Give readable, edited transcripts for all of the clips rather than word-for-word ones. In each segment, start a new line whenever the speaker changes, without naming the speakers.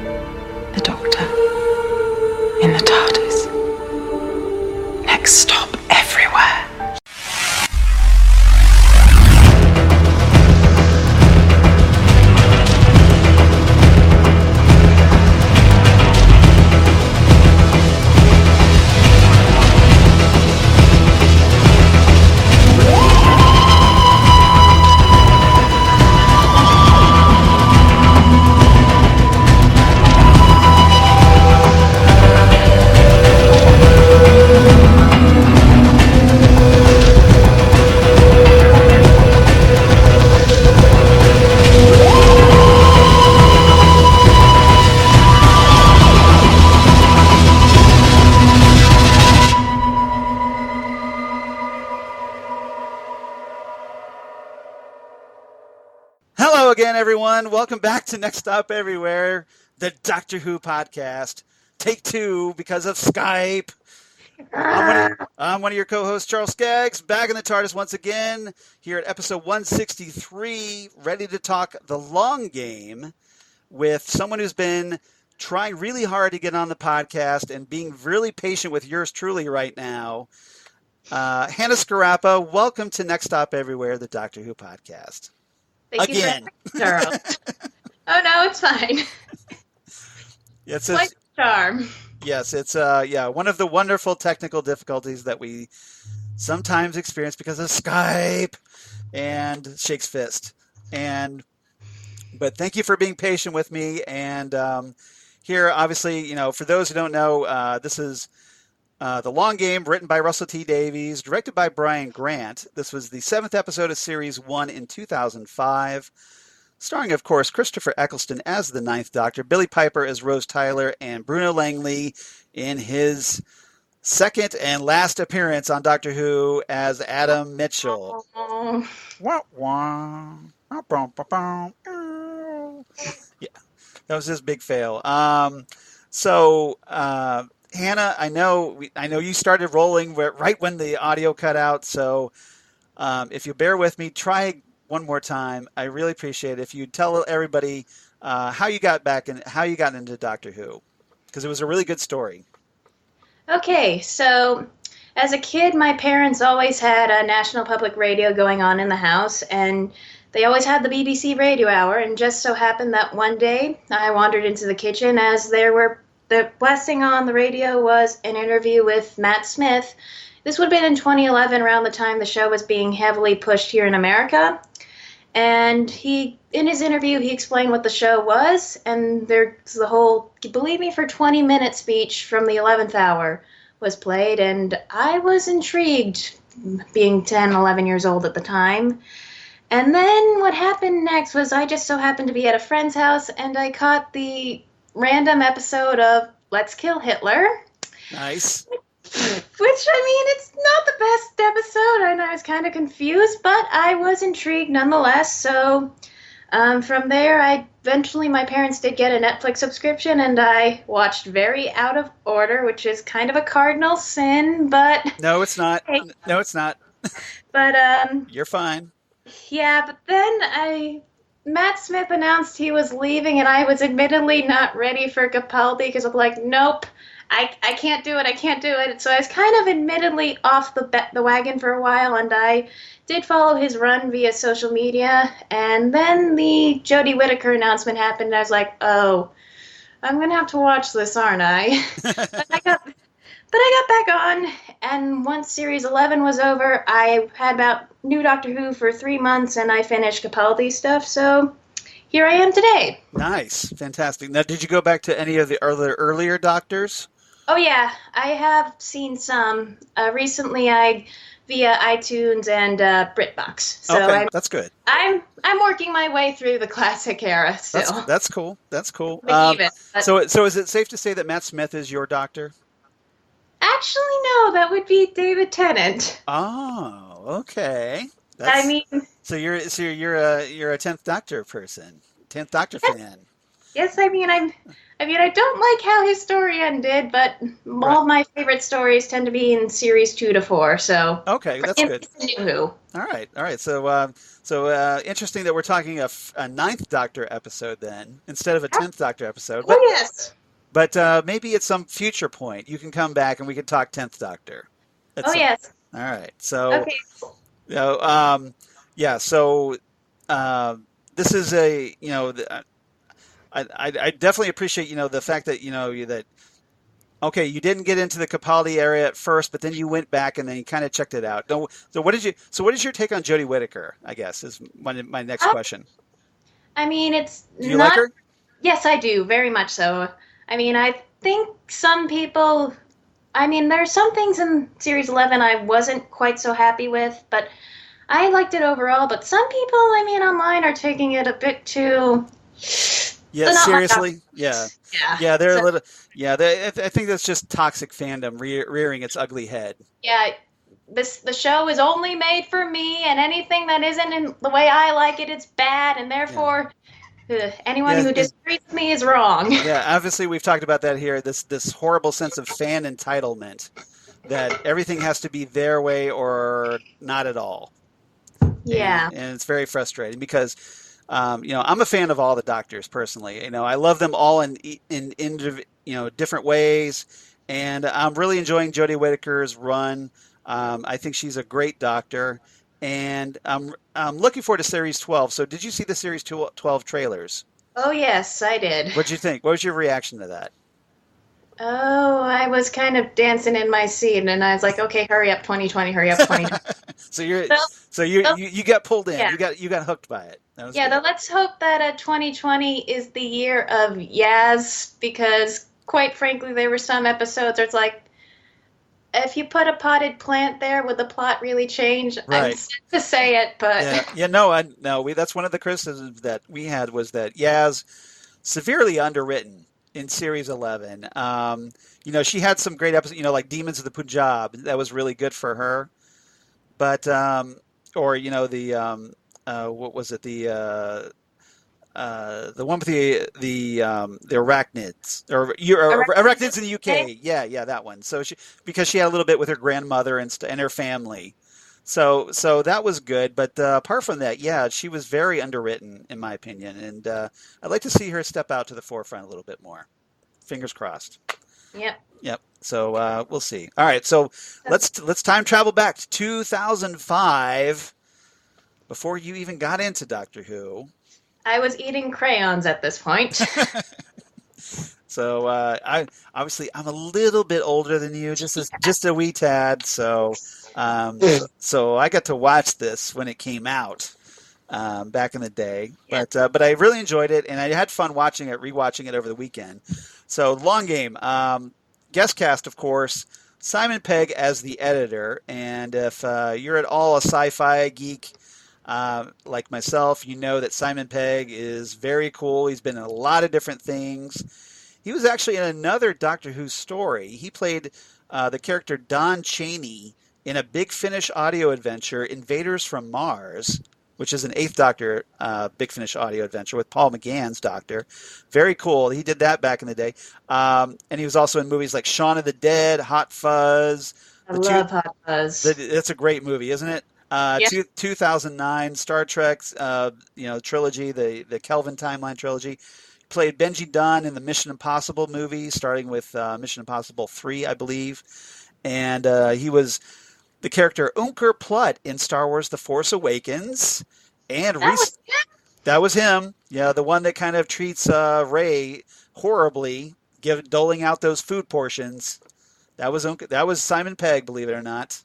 The Doctor in the TARDIS. Next stop, everywhere.
Again, everyone, welcome back to Next Stop Everywhere, the Doctor Who podcast. Take two because of Skype. I'm one of your co-hosts, Charles Skaggs, back in the TARDIS once again, here at episode 163, ready to talk the long game with someone who's been trying really hard to get on the podcast and being really patient with yours truly right now. Hannah Skorapa, welcome to Next Stop Everywhere, the Doctor Who podcast.
Thank
Again.
You Charles. Oh no, it's fine.
It's
like charm.
Yes, it's one of the wonderful technical difficulties that we sometimes experience because of Skype and Shakes Fist. But thank you for being patient with me. And here, obviously, for those who don't know, this is The Long Game, written by Russell T. Davies, directed by Brian Grant. This was the 7th episode of Series 1 in 2005. Starring, of course, Christopher Eccleston as the 9th Doctor, Billie Piper as Rose Tyler, and Bruno Langley in his second and last appearance on Doctor Who as Adam Mitchell. Yeah, that was his big fail. Hannah, I know you started rolling right when the audio cut out, so if you bear with me, try one more time. I really appreciate it if you tell everybody how you got back and how you got into Doctor Who, because it was a really good story.
Okay, so as a kid, my parents always had a National Public Radio going on in the house, and they always had the BBC Radio Hour, and just so happened that one day I wandered into the kitchen as the blasting on the radio was an interview with Matt Smith. This would have been in 2011, around the time the show was being heavily pushed here in America. And in his interview, he explained what the show was, and there's the whole "Believe Me for 20 Minutes" speech from the 11th hour was played, and I was intrigued, being 10, 11 years old at the time. And then what happened next was I just so happened to be at a friend's house, and I caught the random episode of Let's Kill Hitler.
Nice.
Which, it's not the best episode, and I was kind of confused, but I was intrigued nonetheless. So from there, eventually my parents did get a Netflix subscription, and I watched very out of order, which is kind of a cardinal sin, but...
No, it's not. No, it's not.
But,
You're fine.
Yeah, but then Matt Smith announced he was leaving, and I was admittedly not ready for Capaldi, because I'm like, nope, I can't do it. So I was kind of admittedly off the wagon for a while, and I did follow his run via social media, and then the Jodie Whittaker announcement happened, and I was like, oh, I'm going to have to watch this, aren't I? But I got back on, and once Series 11 was over, I had about new Doctor Who for 3 months, and I finished Capaldi stuff, so here I am today.
Nice. Fantastic. Now, did you go back to any of the earlier Doctors?
Oh, yeah. I have seen some. Recently, via iTunes and BritBox. So
okay, that's good.
I'm working my way through the classic era still.
That's cool. That's cool. So is it safe to say that Matt Smith is your Doctor?
Actually, no. That would be David Tennant.
Oh, okay. So you're a 10th Doctor person, 10th Doctor fan.
Yes, I don't like how his story ended, but
Right.
all my favorite stories tend to be in series 2 to 4. So
Okay,
for
that's
him,
good.
it's a new Who.
All right, all right. So interesting that we're talking a ninth Doctor episode then instead of a 10th Doctor episode.
Oh yes,
But maybe at some future point you can come back and we can talk 10th Doctor. At
oh
some.
yes.
All right. So
Okay,
you know, yeah. So uh, this is a I definitely appreciate the fact that that okay, you didn't get into the Capaldi area at first, but then you went back and then you kind of checked it out. So what is your take on Jodie Whittaker? I guess is my next
uh,
question.
it's
Do you like
not.
her?
Yes, I do very much so. I think some people. There's some things in series 11 I wasn't quite so happy with, but I liked it overall. But some people, online are taking it a bit too.
Yeah,
They're not my
seriously. Yeah,
favorites. Yeah.
yeah. They're a
So
little. Yeah, I think that's just toxic fandom rearing its ugly head.
yeah, the show is only made for me, and anything that isn't in the way I like it, it's bad, and
Yeah,
therefore, anyone
yeah,
who disagrees with me is wrong.
yeah. Obviously, we've talked about that here. This horrible sense of fan entitlement that everything has to be their way or not at all. and
Yeah.
and it's very frustrating because I'm a fan of all the Doctors personally. I love them all in different ways, and I'm really enjoying Jodie Whittaker's run. I think she's a great Doctor, and I'm looking forward to Series 12. So, did you see the Series 12 trailers?
Oh yes, I did.
What did you think? What was your reaction to that?
Oh, I was kind of dancing in my seat, and I was like, okay, hurry up, 2020, hurry up, 2020.
so you're
So,
so you,
so
you you got pulled in.
yeah.
You got hooked by it. That was
Yeah,
good.
though let's hope that 2020 is the year of Yaz, because quite frankly, there were some episodes where it's like, if you put a potted plant there, would the plot really change? I'm
Right.
sad to say it, but
Yeah. No. That's one of the criticisms that we had was that Yaz severely underwritten in Series 11. She had some great episodes. Like Demons of the Punjab. That was really good for her. But or the what was it the one with the arachnids or arachnids in the UK. Yeah, that one. So because she had a little bit with her grandmother and her family. So that was good, but apart from that, yeah, she was very underwritten in my opinion, and I'd like to see her step out to the forefront a little bit more. Fingers crossed.
yep.
Yep. So we'll see. All right. So let's time travel back to 2005, before you even got into Doctor Who.
I was eating crayons at this point.
So I'm a little bit older than you, just a wee tad. So I got to watch this when it came out back in the day.
Yeah.
But I really enjoyed it, and I had fun rewatching it over the weekend. So long game, guest cast, of course, Simon Pegg as the editor, and if you're at all a sci-fi geek. Like myself, you know that Simon Pegg is very cool. He's been in a lot of different things. He was actually in another Doctor Who story. He played the character Don Chaney in a Big Finish audio adventure, Invaders from Mars, which is an Eighth Doctor Big Finish audio adventure with Paul McGann's Doctor. Very cool. He did that back in the day. And he was also in movies like Shaun of the Dead, Hot Fuzz.
I love Hot Fuzz.
That's a great movie, isn't it?
Yeah.
2009 Star Trek, trilogy, the Kelvin timeline trilogy. Played Benji Dunn in the Mission Impossible movies, starting with Mission Impossible 3, I believe. And he was the character Unkar Plutt in Star Wars The Force Awakens. And that was him. Yeah, the one that kind of treats Rey horribly, doling out those food portions. That was Simon Pegg, believe it or not.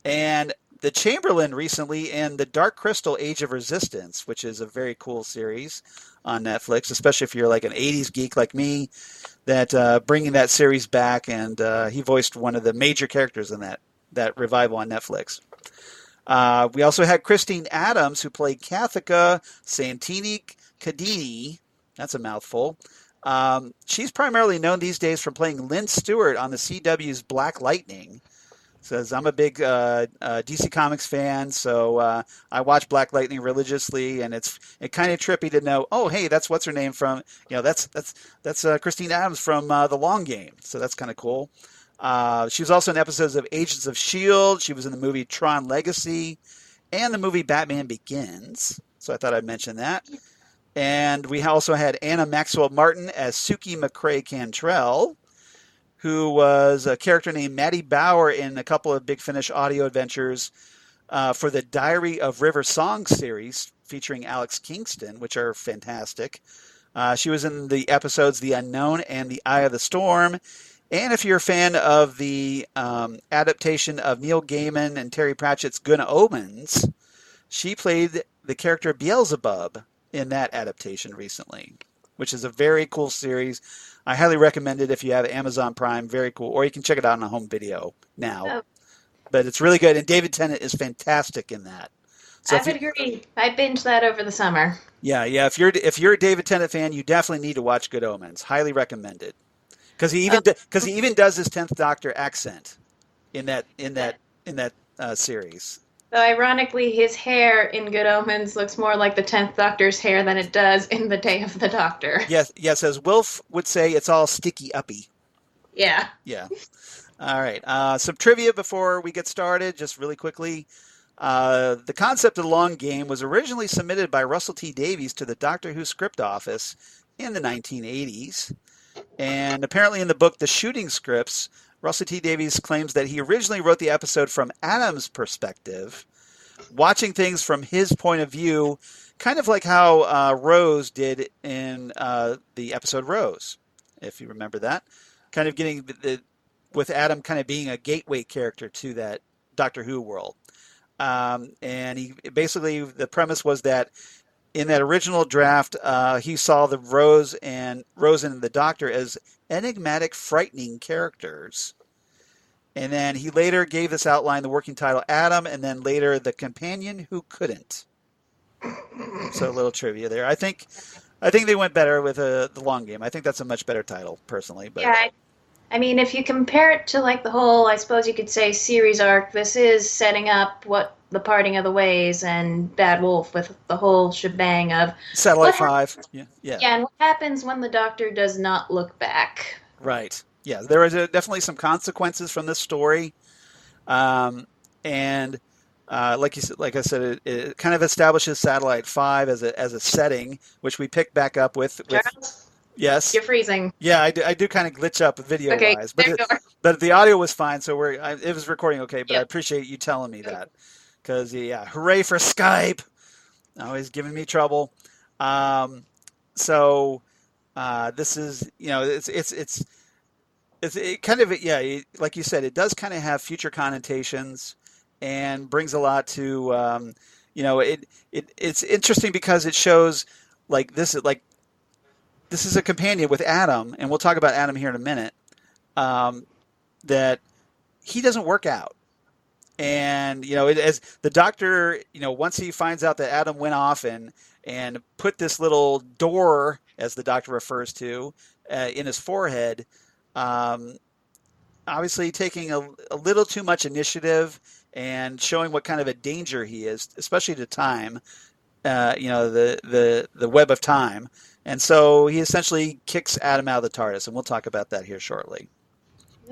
And the Chamberlain recently in The Dark Crystal Age of Resistance, which is a very cool series on Netflix, especially if you're like an 80s geek like me, that bringing that series back, and he voiced one of the major characters in that revival on Netflix. We also had Christine Adams, who played Kathika Santini Kadini. That's a mouthful. She's primarily known these days for playing Lynn Stewart on the CW's Black Lightning. Says, I'm a big DC Comics fan, so I watch Black Lightning religiously, and it's kind of trippy to know, oh, hey, that's what's her name from, that's Christine Adams from The Long Game, so that's kind of cool. She was also in episodes of Agents of S.H.I.E.L.D. She was in the movie Tron Legacy and the movie Batman Begins, so I thought I'd mention that. And we also had Anna Maxwell Martin as Suki McCrae Cantrell, who was a character named Maddie Bauer in a couple of Big Finish audio adventures for the Diary of River Song series featuring Alex Kingston, which are fantastic. She was in the episodes The Unknown and The Eye of the Storm. And if you're a fan of the adaptation of Neil Gaiman and Terry Pratchett's Good Omens, she played the character Beelzebub in that adaptation recently, which is a very cool series. I highly recommend it if you have Amazon Prime. Very cool. Or you can check it out on a home video now. Oh. But it's really good. And David Tennant is fantastic in that.
So I would agree. I binged that over the summer.
Yeah. If you're a David Tennant fan, you definitely need to watch Good Omens. Highly recommend it. Because he even does his 10th Doctor accent in that series.
So ironically, his hair in Good Omens looks more like the 10th Doctor's hair than it does in The Day of the Doctor.
Yes. As Wilf would say, it's all sticky-uppy.
Yeah.
Yeah. All right. Some trivia before we get started, just really quickly. The concept of the Long Game was originally submitted by Russell T Davies to the Doctor Who script office in the 1980s. And apparently in the book The Shooting Scripts, Russell T Davies claims that he originally wrote the episode from Adam's perspective, watching things from his point of view, kind of like how Rose did in the episode Rose, if you remember that. Kind of getting with Adam kind of being a gateway character to that Doctor Who world. And he basically, the premise was that in that original draft, he saw the Rose and the Doctor as enigmatic, frightening characters. And then he later gave this outline the working title Adam, and then later The Companion Who Couldn't. So a little trivia there. I think they went better with The Long Game. I think that's a much better title, personally. But
yeah, I mean, if you compare it to like the whole, I suppose you could say, series arc, this is setting up what the parting of the ways and Bad Wolf with the whole shebang of
Satellite 5. Yeah.
Yeah, and what happens when the Doctor does not look back.
Right. Yeah, there is definitely some consequences from this story. Like I said, it kind of establishes Satellite 5 as a setting, which we pick back up with
Charles,
yes.
You're freezing.
Yeah, I do kind of glitch up video
okay,
wise, but the audio was fine, so it was recording okay. But yep. I appreciate you telling me that, because hooray for Skype! Always giving me trouble. This is it kind of like you said, it does kind of have future connotations and brings a lot to it's interesting because it shows this is a companion with Adam, and we'll talk about Adam here in a minute, that he doesn't work out. And, as the Doctor, once he finds out that Adam went off and put this little door, as the Doctor refers to, in his forehead, obviously taking a little too much initiative and showing what kind of a danger he is, especially to time, the web of time. And so he essentially kicks Adam out of the TARDIS, and we'll talk about that here shortly.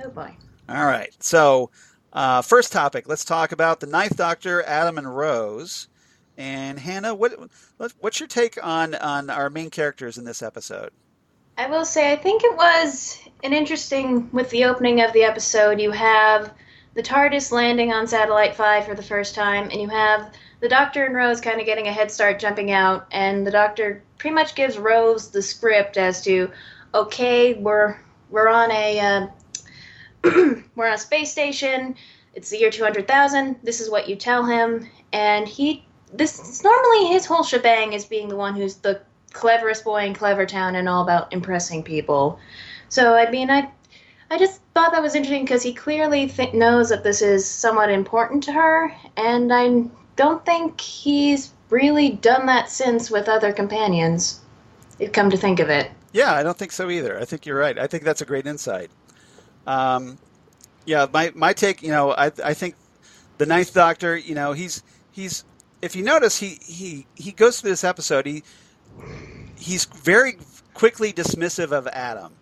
Oh, boy. All
right. So first topic, let's talk about the Ninth Doctor, Adam and Rose. And Hannah, what's your take on our main characters in this episode?
I will say, I think it was an interesting, with the opening of the episode, you have the TARDIS landing on Satellite 5 for the first time, and you have the Doctor and Rose kind of getting a head start jumping out, and the Doctor pretty much gives Rose the script as to, okay, we're on a we're on a space station. It's the year 200,000. This is what you tell him, and normally his whole shebang is being the one who's the cleverest boy in Clevertown and all about impressing people. So I mean, I just thought that was interesting because he clearly knows that this is somewhat important to her, and I don't think he's really done that since with other companions, if you come to think of it.
Yeah, I don't think so either. I think you're right. I think that's a great insight. Yeah, my take, I think the Ninth Doctor, he's if you notice, he goes through this episode. He's very quickly dismissive of Adam.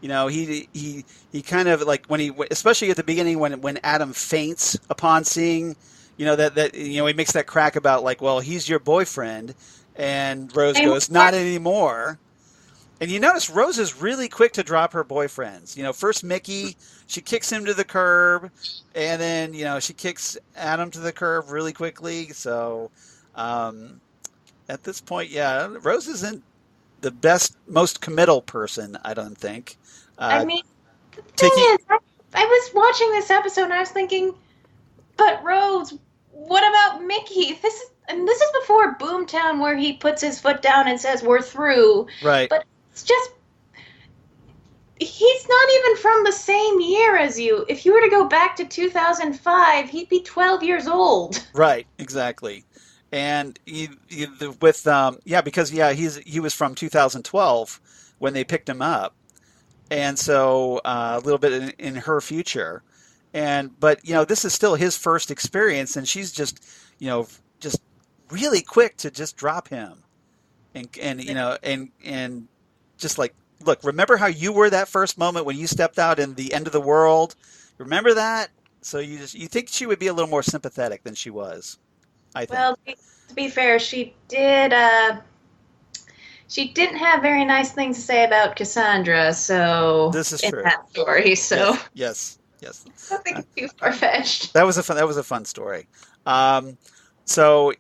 He kind of like when especially at the beginning when Adam faints upon seeing, that he makes that crack about like, well, he's your boyfriend, and Rose goes, not anymore. And you notice Rose is really quick to drop her boyfriends. First Mickey, she kicks him to the curb, and then she kicks Adam to the curb really quickly. So at this point, yeah, Rose isn't the best, most committal person, I don't think.
I mean, the thing is, I was watching this episode and I was thinking, but Rose, what about Mickey? This is before Boomtown, where he puts his foot down and says we're through.
Right.
But it's just, he's not even from the same year as you. If you were to go back to 2005, he'd be 12 years old.
Right. Exactly. And he was from 2012 when they picked him up, and so a little bit in her future, but this is still his first experience, and she's just really quick to just drop him, and just like, look, remember how you were that first moment when you stepped out in the end of the world? Remember that? So you think she would be a little more sympathetic than she was. I think.
Well, to be fair, she did. She didn't have very nice things to say about Cassandra. So
this is
in
true.
That story. So
yes.
Nothing too far fetched.
That was a fun story. So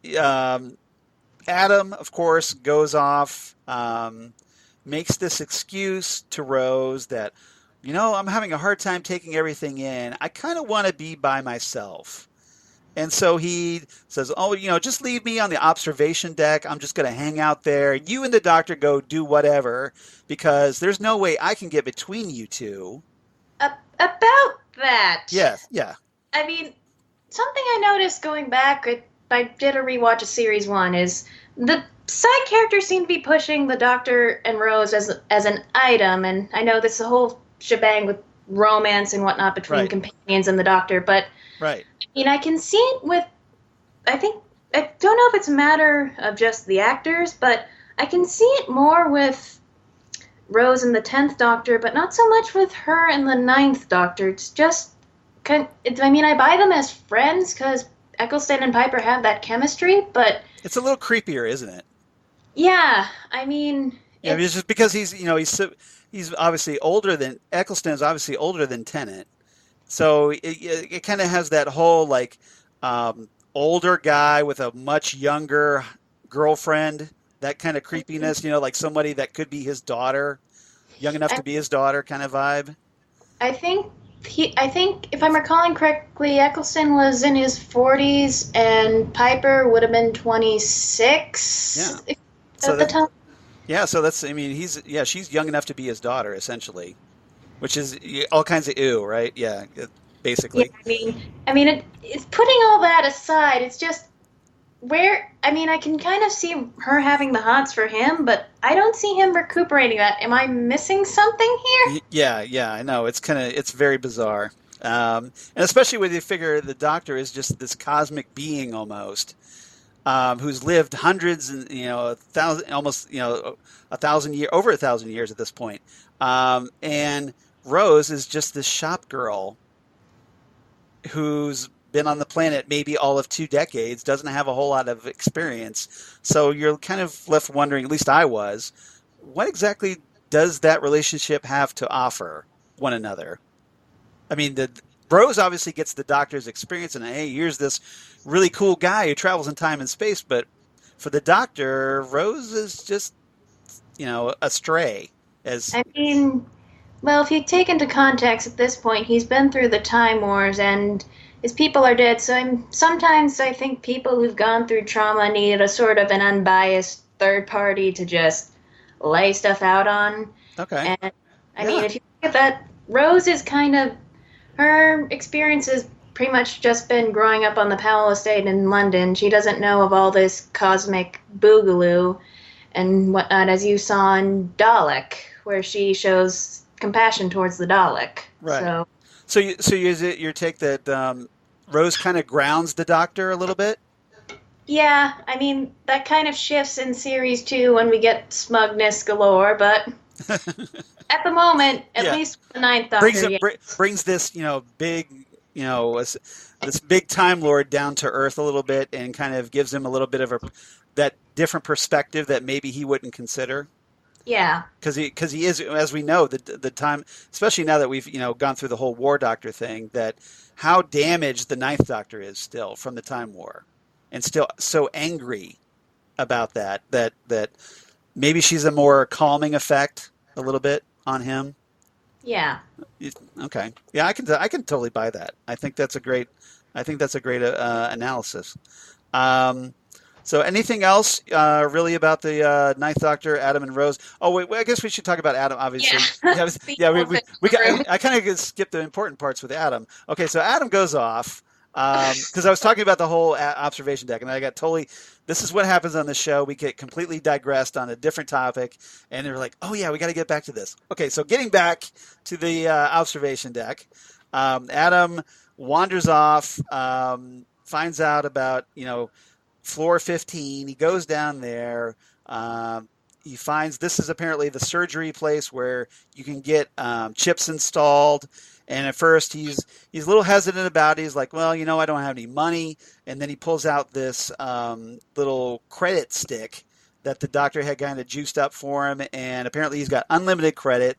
Adam, of course, goes off, makes this excuse to Rose that, I'm having a hard time taking everything in. I kind of want to be by myself. And so he says, oh, just leave me on the observation deck. I'm just going to hang out there. You and the doctor go do whatever, because there's no way I can get between you two.
About that.
Yeah.
I mean, something I noticed going back, I did a rewatch of Series 1, is the side characters seem to be pushing the Doctor and Rose as an item. And I know this is a whole shebang with romance and whatnot between companions and the Doctor, but...
Right.
I can see it with, I don't know if it's a matter of just the actors, but I can see it more with Rose and the 10th Doctor, but not so much with her and the 9th Doctor. It's just, I buy them as friends because Eccleston and Piper have that chemistry, but...
It's a little creepier, isn't it?
Yeah,
it's just because he's obviously older than, Eccleston is obviously older than Tennant. So it kind of has that whole like older guy with a much younger girlfriend, that kind of creepiness, like somebody that could be his daughter, young enough to be his daughter kind of vibe.
I think if I'm recalling correctly, Eccleston was in his 40s and Piper would have been 26 at the time. Yeah,
so that's, she's young enough to be his daughter essentially. Which is all kinds of ew, right? Yeah, basically.
Yeah, it's putting all that aside. It's just I can kind of see her having the hots for him, but I don't see him recuperating that. Am I missing something here?
Yeah, I know. It's very bizarre. And especially when you figure the Doctor is just this cosmic being almost, who's lived hundreds and, 1,000, almost, 1,000 years, over 1,000 years at this point. And Rose is just this shop girl who's been on the planet maybe all of 2 decades, doesn't have a whole lot of experience. So you're kind of left wondering, at least I was, what exactly does that relationship have to offer one another? Rose obviously gets the Doctor's experience, and hey, here's this really cool guy who travels in time and space, but for the Doctor, Rose is just, a stray.
Well, if you take into context at this point, he's been through the Time Wars and his people are dead. So sometimes I think people who've gone through trauma need a sort of an unbiased third party to just lay stuff out on.
Okay.
And if you look at that, Rose is her experience has pretty much just been growing up on the Powell estate in London. She doesn't know of all this cosmic boogaloo and whatnot, as you saw in Dalek, where she shows compassion towards the Dalek.
Right.
So,
So is it your take that Rose kind of grounds the Doctor a little bit?
Yeah, I mean, that kind of shifts in series 2 when we get smugness galore, but at the moment, at
Yeah.
least the Ninth
brings
Doctor,
it
yeah.
brings this big this big Time Lord down to earth a little bit and kind of gives him a little bit of that different perspective that maybe he wouldn't consider
Yeah.
because he is, as we know, the time, especially now that we've gone through the whole War Doctor thing, that how damaged the Ninth Doctor is still from the Time War and still so angry about that maybe she's a more calming effect a little bit on him.
Yeah.
Okay. Yeah, I can totally buy that. I think that's a great analysis. Um, so anything else really about the Ninth Doctor, Adam and Rose? Oh wait, I guess we should talk about Adam. Obviously,
Yeah.
yeah,
The
yeah.
elephant in the room.
I kind of skipped the important parts with Adam. Okay, so Adam goes off because I was talking about the whole observation deck, and I got totally. This is what happens on the show. We get completely digressed on a different topic, and they're like, "Oh yeah, we got to get back to this." Okay, so getting back to the observation deck, Adam wanders off, finds out about floor 15. He goes down there. He finds this is apparently the surgery place where you can get chips installed. And at first he's a little hesitant about it. He's like, well, I don't have any money. And then he pulls out this little credit stick that the Doctor had kind of juiced up for him. And apparently he's got unlimited credit.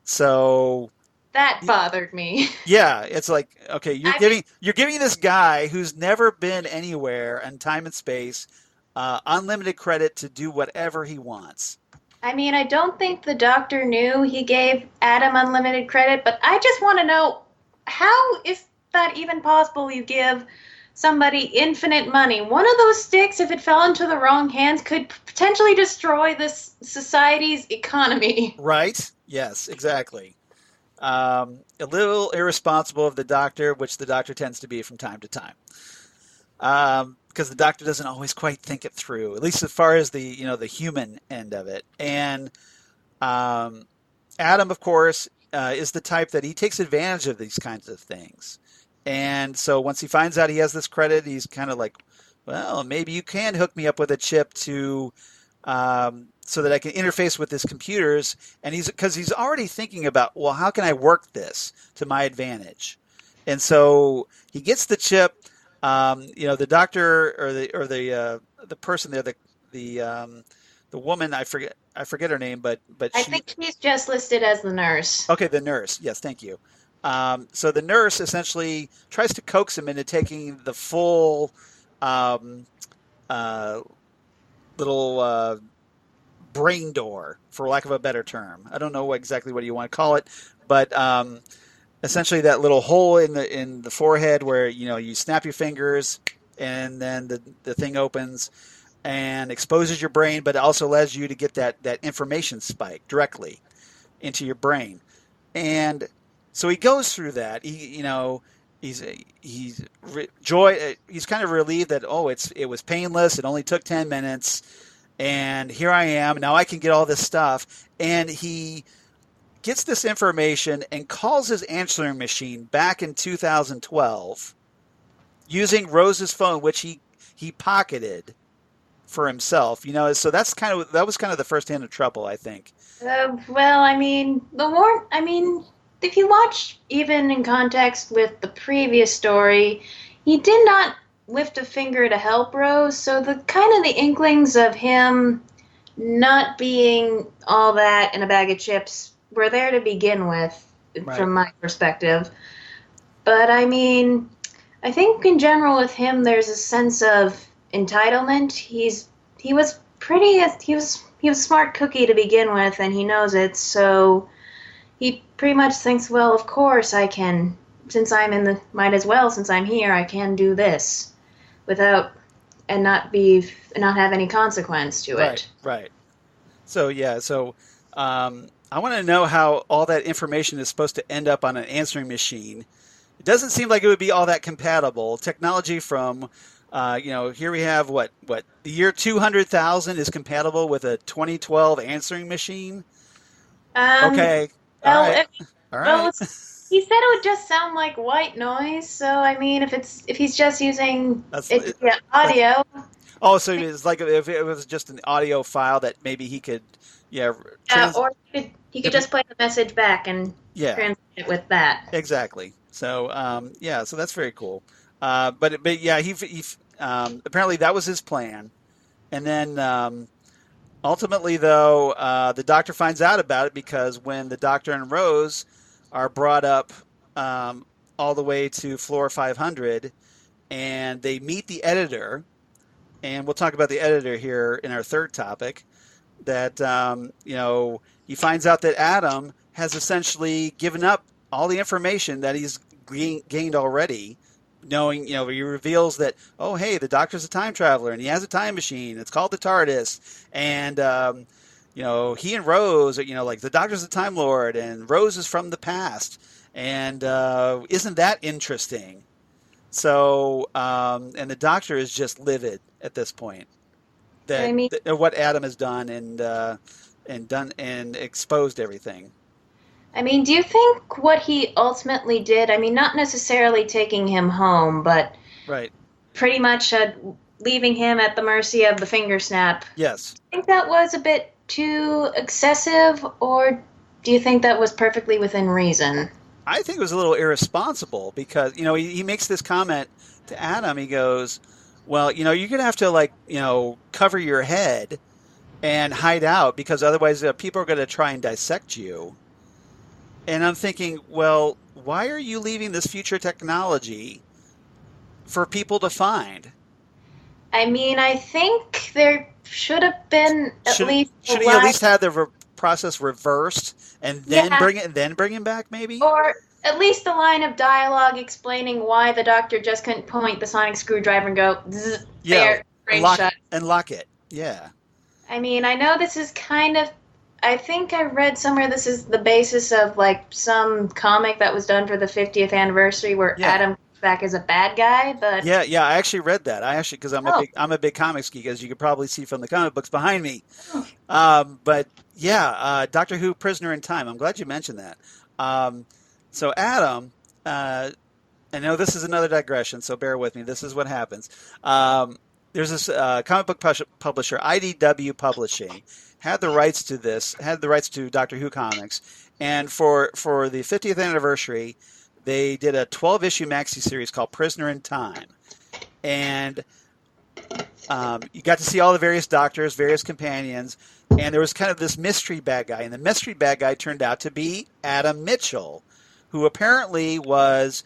So
That bothered me.
yeah, it's like, okay, you're
I
giving this guy who's never been anywhere in time and space unlimited credit to do whatever he wants.
I mean, I don't think the Doctor knew he gave Adam unlimited credit, but I just want to know, how is that even possible? You give somebody infinite money. One of those sticks, if it fell into the wrong hands, could potentially destroy this society's economy.
Right? Yes, exactly. A little irresponsible of the Doctor, which the Doctor tends to be from time to time. Because the Doctor doesn't always quite think it through, at least as far as the the human end of it. And Adam, of course, is the type that he takes advantage of these kinds of things. And so once he finds out he has this credit, he's kind of like, well, maybe you can hook me up with a chip to so that I can interface with his computers. And because he's already thinking about, well, how can I work this to my advantage? And so he gets the chip. The Doctor or the person there, the woman, I forget her name, but
I think she's just listed as the nurse.
Okay, the nurse. Yes, thank you. So the nurse essentially tries to coax him into taking the full little brain door, for lack of a better term. I don't know exactly what you want to call it, but essentially that little hole in the forehead where you snap your fingers and then the thing opens and exposes your brain, but it also allows you to get that information spike directly into your brain. And so he goes through that. He's kind of relieved that it was painless. It only took 10 minutes, and here I am. Now I can get all this stuff, and he gets this information and calls his answering machine back in 2012 using Rose's phone, which he pocketed for himself. So that was kind of the first hint of trouble, I think.
Well, I mean, if you watch even in context with the previous story, he did not lift a finger to help Rose, so the inklings of him not being all that in a bag of chips were there to begin with, right, from my perspective. But I mean, I think in general with him, there's a sense of entitlement. He was a smart cookie to begin with, and he knows it. So he pretty much thinks, well, of course I can, since I'm since I'm here, I can do this without and not have any consequence to it.
Right. So yeah. I want to know how all that information is supposed to end up on an answering machine. It doesn't seem like it would be all that compatible. Technology from, here we have what the year 200,000 is compatible with a 2012 answering machine. Okay. All right.
He said it would just sound like white noise. So I mean, if he's just using
That's
it,
it,
yeah,
that's
audio,
oh, so it's like if it was just an audio file that maybe he could, yeah, trans,
or he could just play the message back and
yeah,
translate it with that.
exactly. So yeah, so that's very cool. But yeah, apparently that was his plan, and then ultimately though, the doctor finds out about it because when the doctor and Rose are brought up um, all the way to floor 500, and they meet the editor, and we'll talk about the editor here in our third topic. That he finds out that Adam has essentially given up all the information that he's gained already. Knowing, he reveals that, oh, hey, the doctor's a time traveler and he has a time machine. It's called the TARDIS, and he and Rose, like the doctor's a time lord and Rose is from the past, and isn't that interesting? So, and the doctor is just livid at this point
I mean,
that what Adam has done and exposed everything.
do you think what he ultimately did? I mean, not necessarily taking him home, but
Right.
pretty much leaving him at the mercy of the finger snap.
Yes.
I think that was a bit too excessive, or do you think that was perfectly within reason?
I think it was a little irresponsible because, he makes this comment to Adam. He goes, well, you're going to have to cover your head and hide out because otherwise people are going to try and dissect you. And I'm thinking, well, why are you leaving this future technology for people to find?
I mean, I think there should have been at least
Should he at least have the process reversed and then
yeah,
bring him back maybe?
or at least a line of dialogue explaining why the doctor just couldn't point the sonic screwdriver and go, zzz, there, brain shut.
And lock it. Yeah.
I mean, I know this is I think I read somewhere this is the basis of like some comic that was done for the 50th anniversary where Adam comes back as a bad guy, but
yeah, I actually read that. Because I'm a big comics geek, as you could probably see from the comic books behind me. But yeah, Doctor Who: Prisoner in Time. I'm glad you mentioned that. So Adam, I know this is another digression, so bear with me. This is what happens. There's this comic book publisher, IDW Publishing, had the rights to Doctor Who comics, and for the 50th anniversary, they did a 12-issue maxi series called Prisoner in Time, and you got to see all the various doctors, various companions, and there was kind of this mystery bad guy, and the mystery bad guy turned out to be Adam Mitchell, who apparently was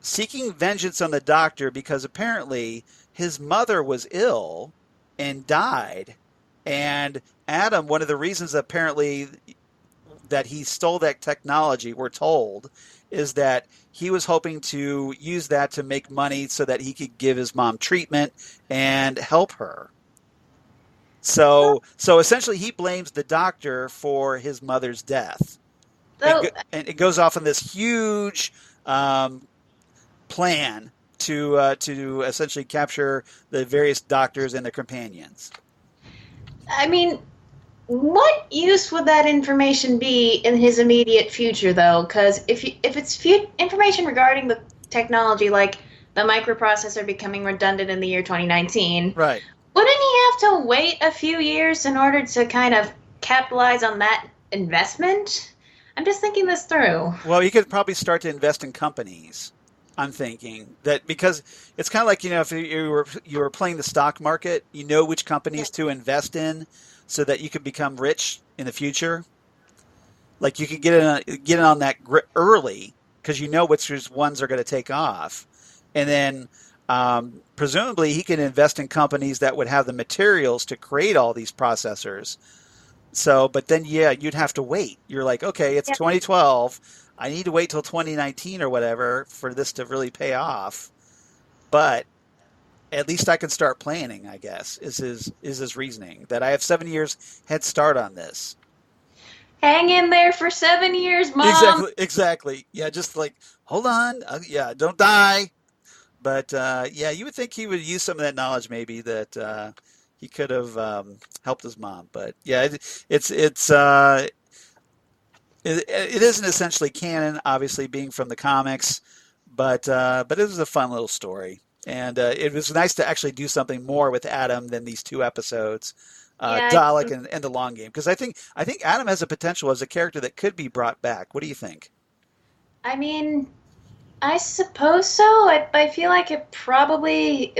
seeking vengeance on the doctor because apparently his mother was ill and died. And Adam, one of the reasons apparently that he stole that technology, we're told, is that he was hoping to use that to make money so that he could give his mom treatment and help her. So essentially he blames the doctor for his mother's death. And it goes off on this huge plan to essentially capture the various doctors and their companions.
I mean, what use would that information be in his immediate future, though? Because if it's information regarding the technology, like the microprocessor becoming redundant in the year 2019,
right?
Wouldn't he have to wait a few years in order to kind of capitalize on that investment? I'm just thinking this through.
Well, you could probably start to invest in companies. I'm thinking that because it's kind of like, if you were playing the stock market, which companies to invest in so that you could become rich in the future. Like you could get in on that early because which ones are going to take off. And then presumably he can invest in companies that would have the materials to create all these processors. So, but then, you'd have to wait. You're like, okay, it's 2012. I need to wait till 2019 or whatever for this to really pay off. But at least I can start planning, I guess, is his reasoning. That I have 7 years head start on this.
Hang in there for 7 years, Mom.
Exactly. Yeah, just like, hold on. Don't die. But, you would think he would use some of that knowledge maybe that he could have helped his mom. But, yeah, it's It isn't essentially canon, obviously being from the comics, but it was a fun little story, and it was nice to actually do something more with Adam than these two episodes,
Yeah,
Dalek and the Long Game, because I think Adam has a potential as a character that could be brought back. What do you think?
I mean, I suppose so. I feel like it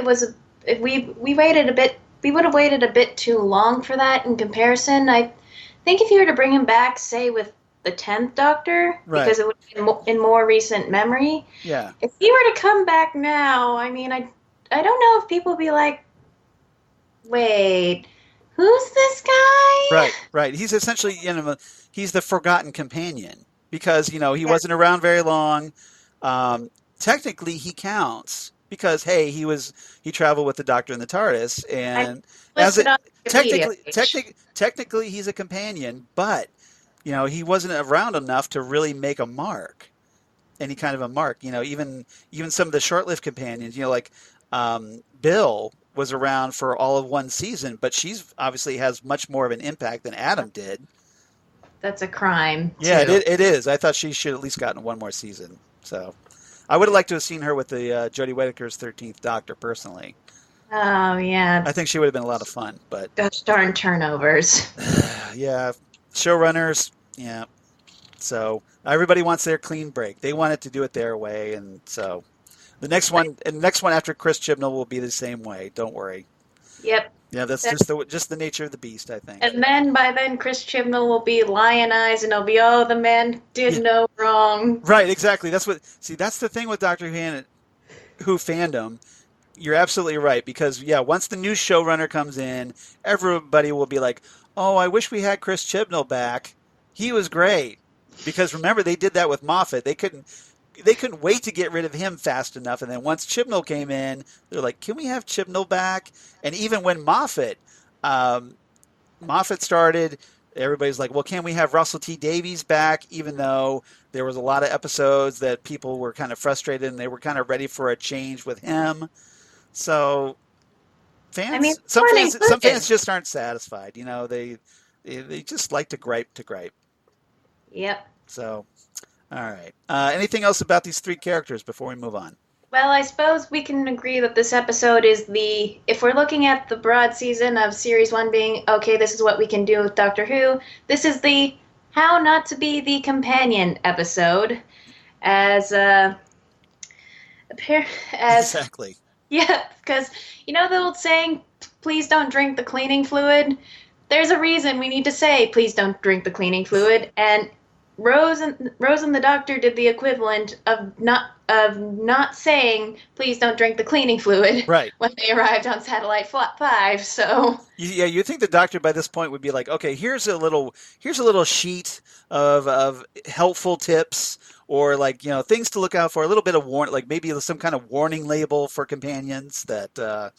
was if we waited a bit. We would have waited a bit too long for that in comparison. I think if you were to bring him back, say with the 10th Doctor,
Right.
because it would be in more recent memory.
Yeah.
If he were to come back now, I mean, I don't know if people would be like, wait, who's this guy?
Right. Right. He's essentially, he's the forgotten companion because he
Yeah,
wasn't around very long. Technically, he counts because hey, he traveled with the Doctor in the TARDIS,
I
and as
listed
it
on Wikipedia
technically
page.
technically he's a companion, but he wasn't around enough to really make a mark, any kind of a mark. Even some of the short-lived companions, like Bill was around for all of one season, but she's obviously has much more of an impact than Adam did.
That's a crime,
Yeah, it,
too.
it is. I thought she should at least gotten one more season. So I would have liked to have seen her with the Jodie Whittaker's 13th Doctor personally.
Oh, yeah.
I think she would have been a lot of fun, but
Gosh darn turnovers.
yeah, showrunners, yeah. So everybody wants their clean break. They wanted to do it their way, and so the next one after Chris Chibnall will be the same way. Don't worry.
Yep.
Yeah, that's
That-
just the nature of the beast, I think.
And then by then, Chris Chibnall will be lionized, and he'll be, oh, the man
Yeah,
did no wrong.
right, exactly. That's the thing with Who fandom. You're absolutely right because yeah, once the new showrunner comes in, everybody will be like, "Oh, I wish we had Chris Chibnall back. He was great." Because remember, they did that with Moffat. They couldn't wait to get rid of him fast enough, and then once Chibnall came in, they're like, "Can we have Chibnall back?" And even when um, Moffat started, everybody's like, "Well, can we have Russell T Davies back?" Even though there was a lot of episodes that people were kind of frustrated and they were kind of ready for a change with him. So
I mean,
some
fun
fans
included.
just aren't satisfied. They just like to gripe to gripe.
Yep.
So all right. Anything else about these three characters before we move on?
Well, I suppose we can agree that this episode is if we're looking at the broad season of Series 1 being, okay, this is what we can do with Doctor Who, this is the How Not to Be the Companion episode. As, as,
Exactly.
yeah, because you know the old saying, please don't drink the cleaning fluid? There's a reason we need to say, please don't drink the cleaning fluid, and Rose and the Doctor did the equivalent of not saying please don't drink the cleaning fluid
Right.
when they arrived on Satellite 5. So
Yeah, you'd think the doctor by this point would be like, okay, here's a little sheet of helpful tips or like things to look out for, a little bit of like maybe some kind of warning label for companions that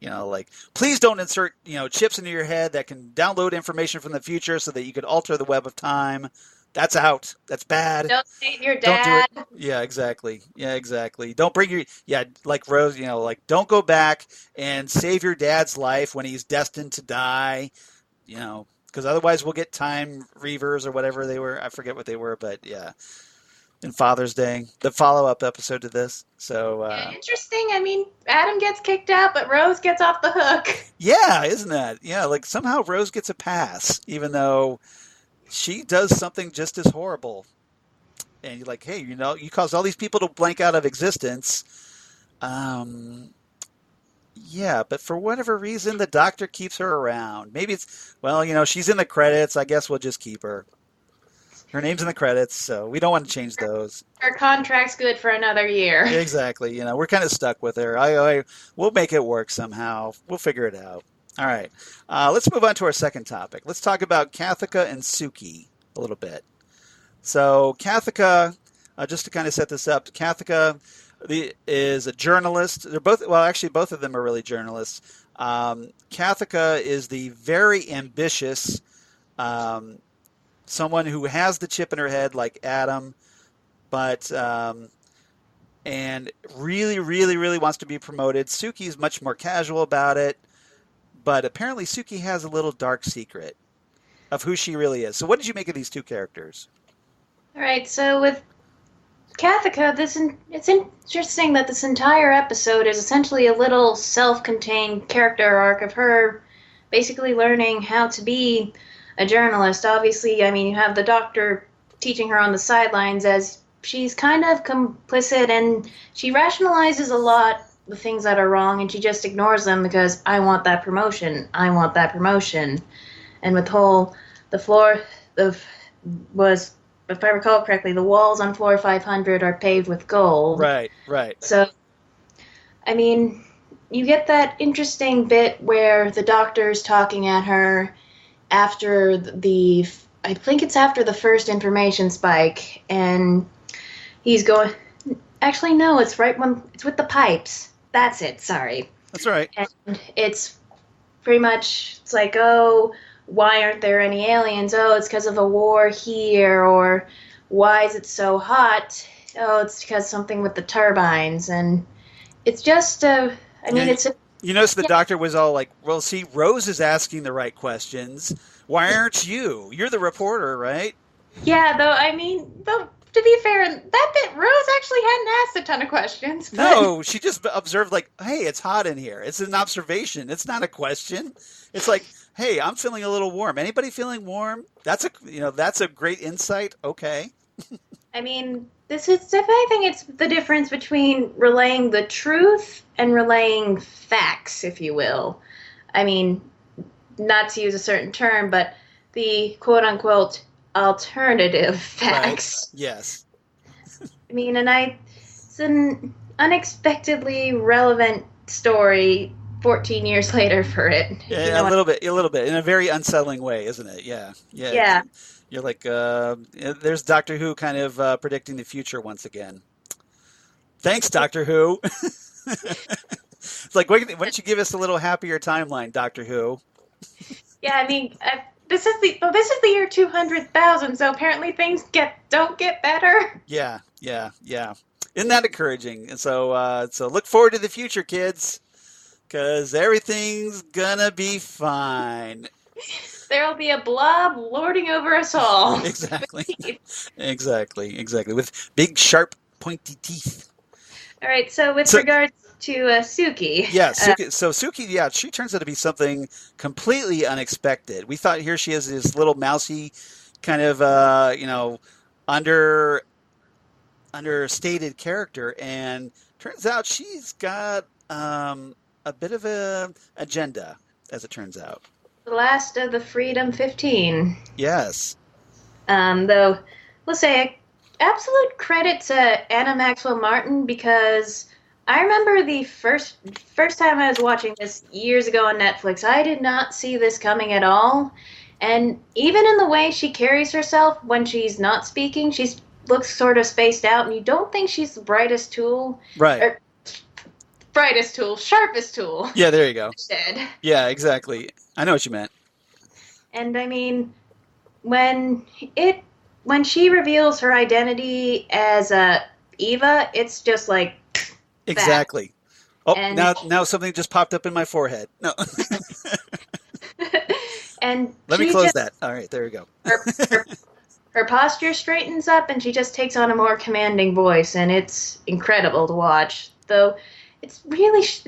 like please don't insert chips into your head that can download information from the future so that you could alter the web of time. That's out. That's bad.
don't save your
Don't do it.
dad.
Yeah, exactly. Yeah, exactly. Don't bring like Rose, like don't go back and save your dad's life when he's destined to die, because otherwise we'll get time reavers or whatever they were. I forget what they were, but yeah, in Father's Day, the follow-up episode to this. So,
Yeah, interesting. I mean, Adam gets kicked out, but Rose gets off the hook.
yeah, isn't that? Yeah, like somehow Rose gets a pass, even though she does something just as horrible. And you're like, hey, you caused all these people to blank out of existence. Um, yeah, but for whatever reason, the doctor keeps her around. Maybe she's in the credits. I guess we'll just keep her. Her name's in the credits, so we don't want to change those.
Her contract's good for another year.
Exactly. We're kind of stuck with her. We'll make it work somehow. We'll figure it out. All right. Let's move on to our second topic. Let's talk about Kathika and Suki a little bit. So Kathika, just to kind of set this up, Kathika is a journalist. They're both, well, actually, both of them are really journalists. Kathika is the very ambitious, someone who has the chip in her head like Adam, but and really, really, really wants to be promoted. Suki's much more casual about it, but apparently Suki has a little dark secret of who she really is. So what did you make of these two characters?
All right, so with Kathica, it's interesting that this entire episode is essentially a little self-contained character arc of her basically learning how to be a journalist. Obviously, I mean, you have the doctor teaching her on the sidelines as she's kind of complicit, and she rationalizes a lot the things that are wrong, and she just ignores them because I want that promotion. I want that promotion. And with the floor of was, if I recall correctly, the walls on floor 500 are paved with gold.
Right.
So, I mean, you get that interesting bit where the doctor's talking at her after I think it's after the first information spike, and he's going, actually, no, it's it's with the pipes. That's it, sorry.
That's right.
And it's pretty much, it's like, oh, why aren't there any aliens? Oh, it's because of a war here. Or why is it so hot? Oh, it's because something with the turbines. And it's just,
You notice the doctor was all like, well, see, Rose is asking the right questions. Why aren't you? You're the reporter, right?
Yeah, though, to be fair, that bit, Rose actually hadn't asked a ton of questions. But...
No, she just observed like, hey, it's hot in here. It's an observation. It's not a question. It's like, hey, I'm feeling a little warm. Anybody feeling warm? That's a great insight. Okay.
I mean, if anything, it's the difference between relaying the truth and relaying facts, if you will. I mean, not to use a certain term, but the quote-unquote alternative facts.
Right. Yes.
I mean, it's an unexpectedly relevant story 14 years later for it.
Yeah, a little bit, in a very unsettling way, isn't it? Yeah.
Yeah.
You're like, there's Doctor Who kind of predicting the future once again. Thanks, Doctor Who. It's like, why don't you give us a little happier timeline, Doctor Who?
Yeah, I mean, this is the year 200,000, so apparently things don't get better.
Yeah. Isn't that encouraging? And so look forward to the future, kids, because everything's gonna be fine.
There'll be a blob lording over us all.
Exactly. With big, sharp, pointy teeth.
All right, so with regards to Suki.
Yeah, Suki. So Suki, she turns out to be something completely unexpected. We thought here she is this little mousy, kind of, understated character, and turns out she's got a bit of an agenda, as it turns out.
The last of the Freedom 15.
Yes.
Though, let's say absolute credit to Anna Maxwell Martin, because I remember the first time I was watching this years ago on Netflix, I did not see this coming at all. And even in the way she carries herself when she's not speaking, she looks sort of spaced out, and you don't think she's the brightest tool.
Right.
Sharpest tool.
Yeah, there you go.
Instead.
Yeah, exactly. I know what you meant.
And I mean, when she reveals her identity as Eva, it's just like
exactly.
That.
Oh, now something just popped up in my forehead. No.
And
let me close that. All right, there we go.
Her posture straightens up, and she just takes on a more commanding voice, and it's incredible to watch. Though it's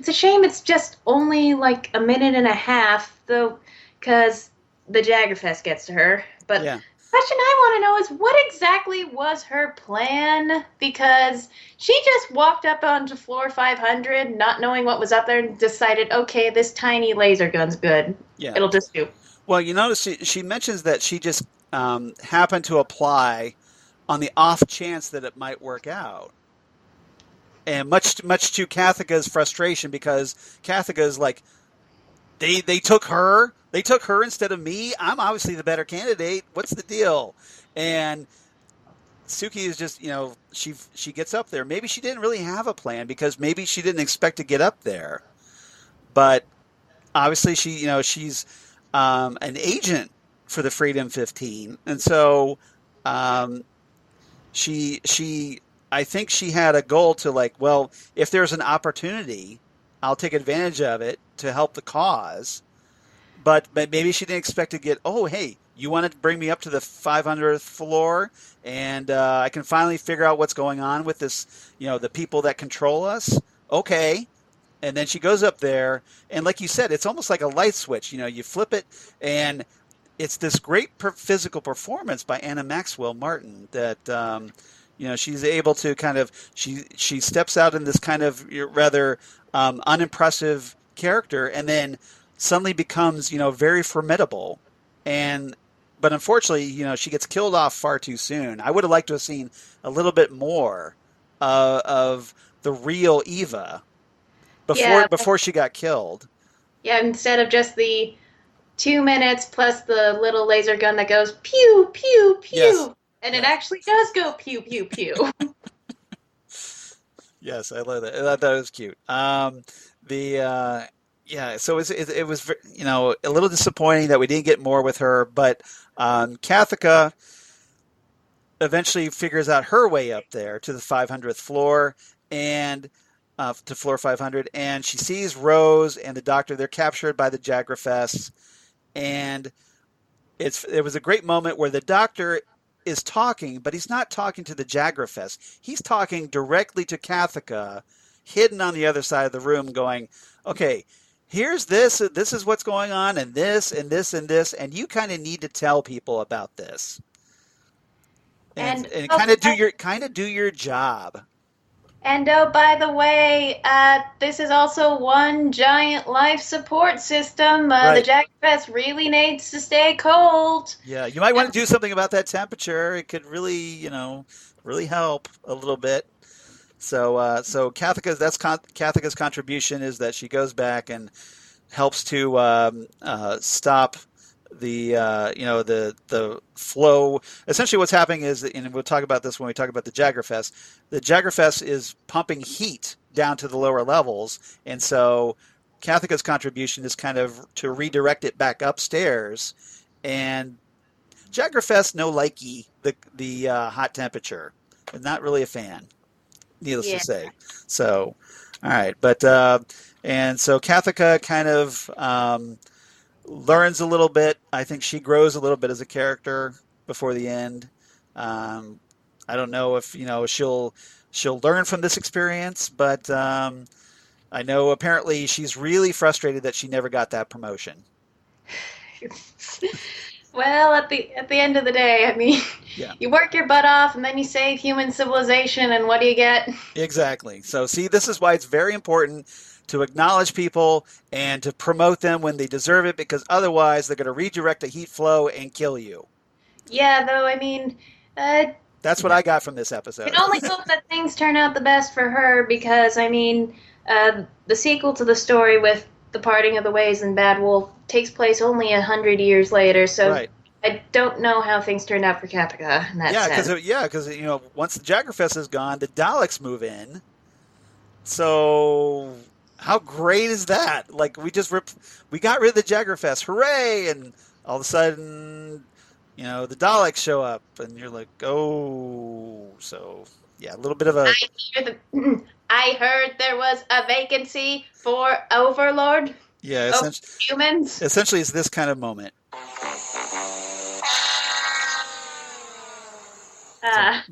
a shame it's just only like a minute and a half, though, because the Jaggerfest gets to her. But
yeah.
The question I want to know is, what exactly was her plan? Because she just walked up onto floor 500, not knowing what was up there, and decided, okay, this tiny laser gun's good.
Yeah.
It'll just do.
Well, you notice she mentions that she just happened to apply on the off chance that it might work out. And much to Kathica's frustration, because Kathica's like, they took her instead of me. I'm obviously the better candidate. What's the deal? And Suki is just, she gets up there. Maybe she didn't really have a plan, because maybe she didn't expect to get up there. But obviously she's an agent for the Freedom 15. And so I think she had a goal to like, well, if there's an opportunity, I'll take advantage of it to help the cause. But maybe she didn't expect to get, oh, hey, you want to bring me up to the 500th floor, and I can finally figure out what's going on with this, the people that control us. Okay. And then she goes up there, and like you said, it's almost like a light switch. You flip it, and it's this great physical performance by Anna Maxwell Martin that she's able to kind of she steps out in this kind of rather unimpressive character, and then suddenly becomes very formidable. But unfortunately, she gets killed off far too soon. I would have liked to have seen a little bit more of the real Eva before she got killed.
Yeah, instead of just the 2 minutes plus the little laser gun that goes pew, pew, pew.
Yes.
And it actually does go pew, pew, pew.
Yes, I love that. I thought that was cute. So it was a little disappointing that we didn't get more with her, but Kathika eventually figures out her way up there to the 500th floor and to floor 500, and she sees Rose and the doctor. They're captured by the Jagrafests, and it was a great moment where the doctor is talking, but he's not talking to the Jagrafests. He's talking directly to Kathika, hidden on the other side of the room, going, okay, here's this is what's going on, and this, and this, and this, and you kind of need to tell people about this. And kind of do your job.
And oh, by the way, this is also one giant life support system.
Right.
The Jagrafest really needs to stay cold.
Yeah, you might want to do something about that temperature. It could really, really help a little bit. So Kathika's contribution is that she goes back and helps to stop the flow. Essentially what's happening is, and we'll talk about this when we talk about the Jagrafest, the Jagrafest is pumping heat down to the lower levels, and so Kathika's contribution is kind of to redirect it back upstairs, and Jagrafest no likey the hot temperature. I'm not really a fan, needless to say. So, all right, but and so Kathika kind of learns a little bit. I think she grows a little bit as a character before the end. I don't know if she'll learn from this experience, but I know apparently she's really frustrated that she never got that promotion.
Well, at the end of the day, I mean, you work your butt off and then you save human civilization, and what do you get?
Exactly. So see, this is why it's very important to acknowledge people and to promote them when they deserve it, because otherwise they're going to redirect the heat flow and kill you.
Yeah, though, I mean...
that's what I got from this episode.
I can only hope that things turn out the best for her, because, I mean, the sequel to the story with The Parting of the Ways and Bad Wolf takes place only 100 years later, so right. I don't know how things turned out for Kathika in that sense.
Because once the Jagrafest is gone, the Daleks move in. So how great is that? Like, we got rid of the Jagrafest, hooray! And all of a sudden, the Daleks show up, and you're like, oh, so yeah, a little bit of a.
I heard there was a vacancy for Overlord.
Yeah,
humans.
Essentially, it's this kind of moment.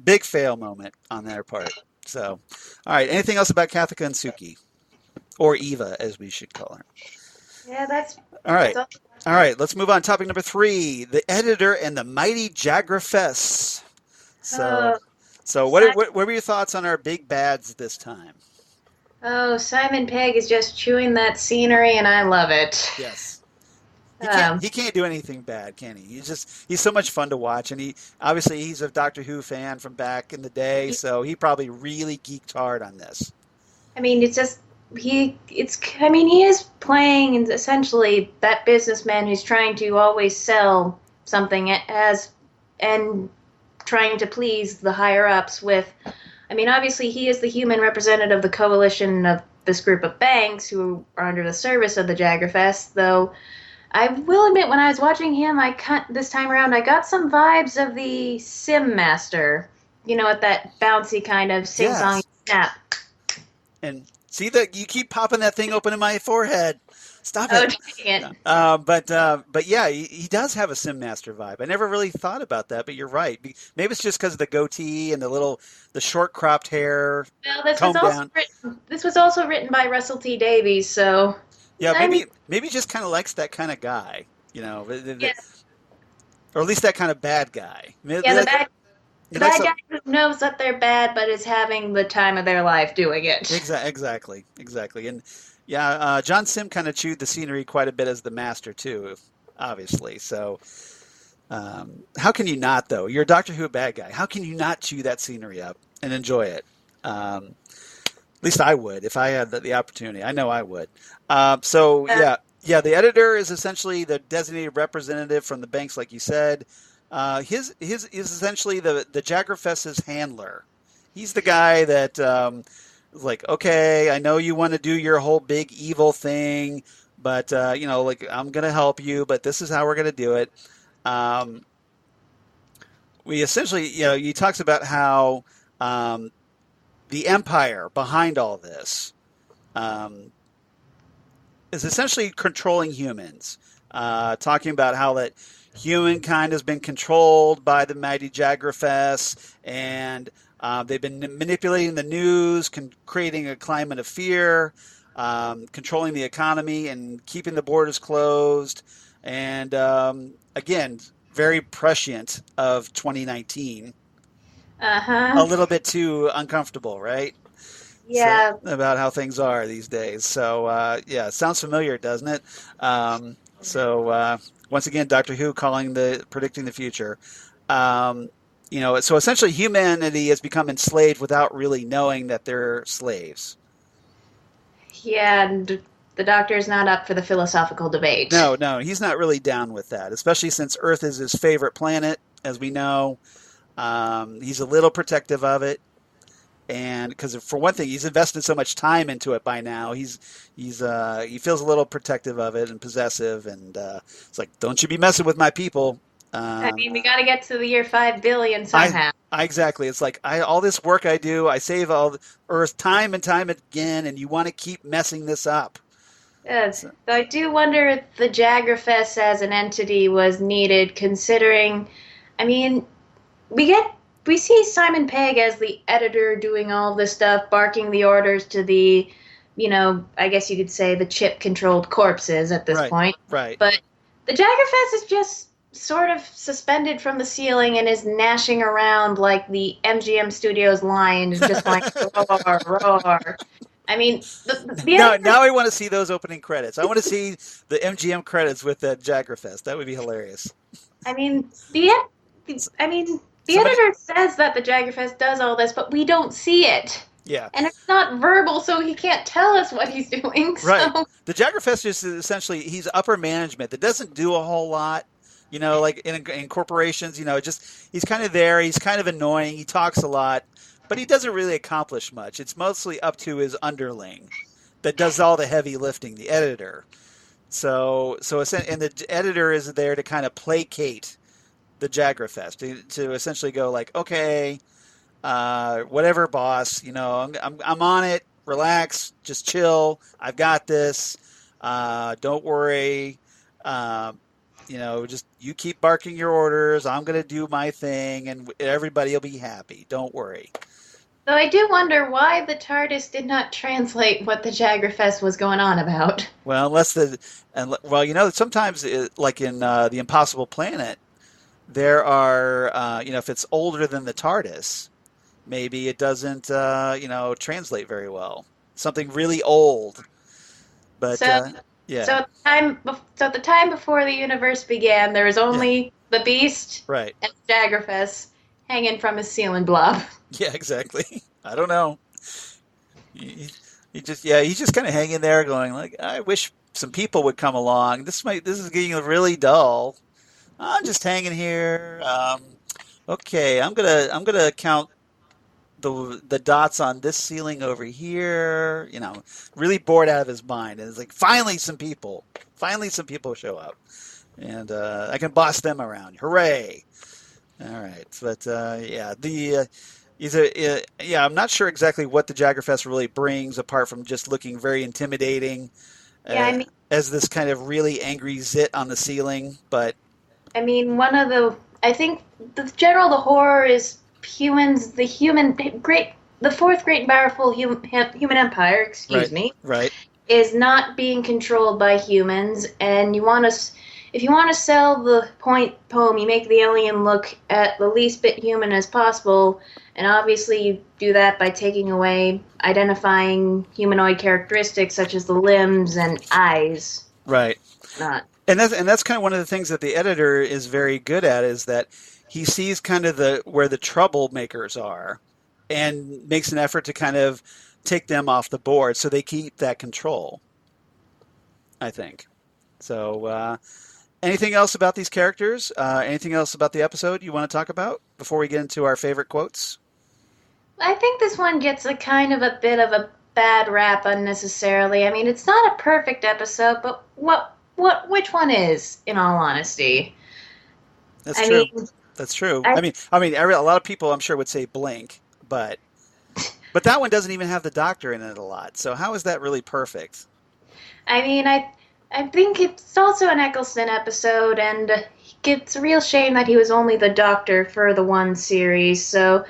Big fail moment on their part. So, all right. Anything else about Kathika and Suki, or Eva, as we should call her?
Yeah, that's
all right. All right. Let's move on. Topic number 3: the editor and the mighty Jagrafests. So what were your thoughts on our big bads this time?
Oh, Simon Pegg is just chewing that scenery, and I love it.
Yes. He can't do anything bad, can he? He's so much fun to watch, and he's a Doctor Who fan from back in the day, so he probably really geeked hard on this. I mean,
he is playing essentially that businessman who's trying to always sell something and trying to please the higher ups with. I mean, obviously, he is the human representative of the coalition of this group of banks who are under the service of the Jagrafest, though I will admit, when I was watching him, this time around, I got some vibes of the Sim Master, at that bouncy kind of sing-song snap.
And See that you keep popping that thing open in my forehead. Stop
Oh,
it.
dang it.
But yeah, he does have a Sim Master vibe. I never really thought about that, but you're right. Maybe it's just because of the goatee and the short cropped hair,
Well,
combed down.
this was also written by Russell T Davies, so
Yeah,
I mean,
maybe he just kind of likes that kind of guy,
yeah,
or at least that kind of bad guy.
yeah,
He
the
likes
bad guy who knows that they're bad, but is having the time of their life doing it.
exactly, and yeah, John Sim kind of chewed the scenery quite a bit as the master too, obviously. So how can you not though? You're a Doctor Who bad guy. How can you not chew that scenery up and enjoy it? At least I would if I had the opportunity. I know I would. So yeah, the editor is essentially the designated representative from the banks, like you said. His is essentially the Jaggerfest's handler. He's the guy that is like, okay, I know you want to do your whole big evil thing, but like I'm gonna help you, but this is how we're gonna do it. We essentially, he talks about how the empire behind all this is essentially controlling humans. Talking about how that humankind has been controlled by the mighty Jaggerfest, and they've been manipulating the news, creating a climate of fear, controlling the economy, and keeping the borders closed. And again, very prescient of 2019. A little bit too uncomfortable, right?
Yeah.
So, about how things are these days. So, yeah, sounds familiar, doesn't it? Once again, Doctor Who predicting the future. So essentially humanity has become enslaved without really knowing that they're slaves.
Yeah, and the Doctor's not up for the philosophical debate.
No, he's not really down with that, especially since Earth is his favorite planet, as we know. He's a little protective of it. And because for one thing, he's invested so much time into it by now, he feels a little protective of it and possessive, and it's like, don't you be messing with my people.
I mean, we got to get to the year 5 billion somehow.
Exactly. It's like all this work I do, I save all the Earth time and time again, and you want to keep messing this up.
Yes. So I do wonder if the Jaggerfest as an entity was needed, considering, I mean, we see Simon Pegg as the editor doing all this stuff, barking the orders to the, I guess you could say the chip-controlled corpses at this point.
Right.
But the Jaggerfest is just sort of suspended from the ceiling and is gnashing around like the MGM Studios lion, just like roar, roar. I mean,
now I want to see those opening credits. I want to see the MGM credits with the Jaggerfest. That would be hilarious.
I mean, the editor says that the Jaggerfest does all this, but we don't see it.
Yeah.
And it's not verbal, so he can't tell us what he's doing.
Right.
So.
The Jaggerfest is essentially, he's upper management that doesn't do a whole lot. Like in corporations, he's kind of there. He's kind of annoying. He talks a lot, but he doesn't really accomplish much. It's mostly up to his underling that does all the heavy lifting, the editor. And the editor is there to kind of placate the Jaggerfest, to essentially go like, okay, whatever, boss, I'm on it. Relax, just chill. I've got this. Don't worry. Just you keep barking your orders. I'm going to do my thing, and everybody will be happy. Don't worry.
So I do wonder why the TARDIS did not translate what the Jaggerfest was going on about.
Well, sometimes like in the Impossible Planet, there are if it's older than the TARDIS, maybe it doesn't translate very well. Something really old, but. Yeah.
So at the time before the universe began, there was only the Beast
and
Jaggerfest hanging from his ceiling blob.
Yeah, exactly. I don't know. He's just kind of hanging there, going like, I wish some people would come along. This is getting really dull. I'm just hanging here. Okay, I'm gonna count the dots on this ceiling over here, really bored out of his mind. And it's like, finally some people show up, and I can boss them around. Hooray. All right. But I'm not sure exactly what the Jaggerfest really brings apart from just looking very intimidating
Yeah,
as this kind of really angry zit on the ceiling. But
I mean, I think the horror is the fourth great and powerful human empire, excuse
right,
me,
right,
is not being controlled by humans, and if you want to sell the point poem, you make the alien look at the least bit human as possible, and obviously you do that by taking away identifying humanoid characteristics such as the limbs and eyes.
right.
Not.
And that's kind of one of the things that the editor is very good at is that he sees kind of where the troublemakers are and makes an effort to kind of take them off the board so they keep that control, I think. So, anything else about these characters? Anything else about the episode you want to talk about before we get into our favorite quotes?
I think this one gets a kind of a bit of a bad rap unnecessarily. I mean, it's not a perfect episode, but which one is, in all honesty?
That's
I
true.
mean,
That's true.
I,
A lot of people I'm sure would say Blink, but that one doesn't even have the Doctor in it a lot. So how is that really perfect?
I mean, I think it's also an Eccleston episode, and it's a real shame that he was only the Doctor for the one series. So,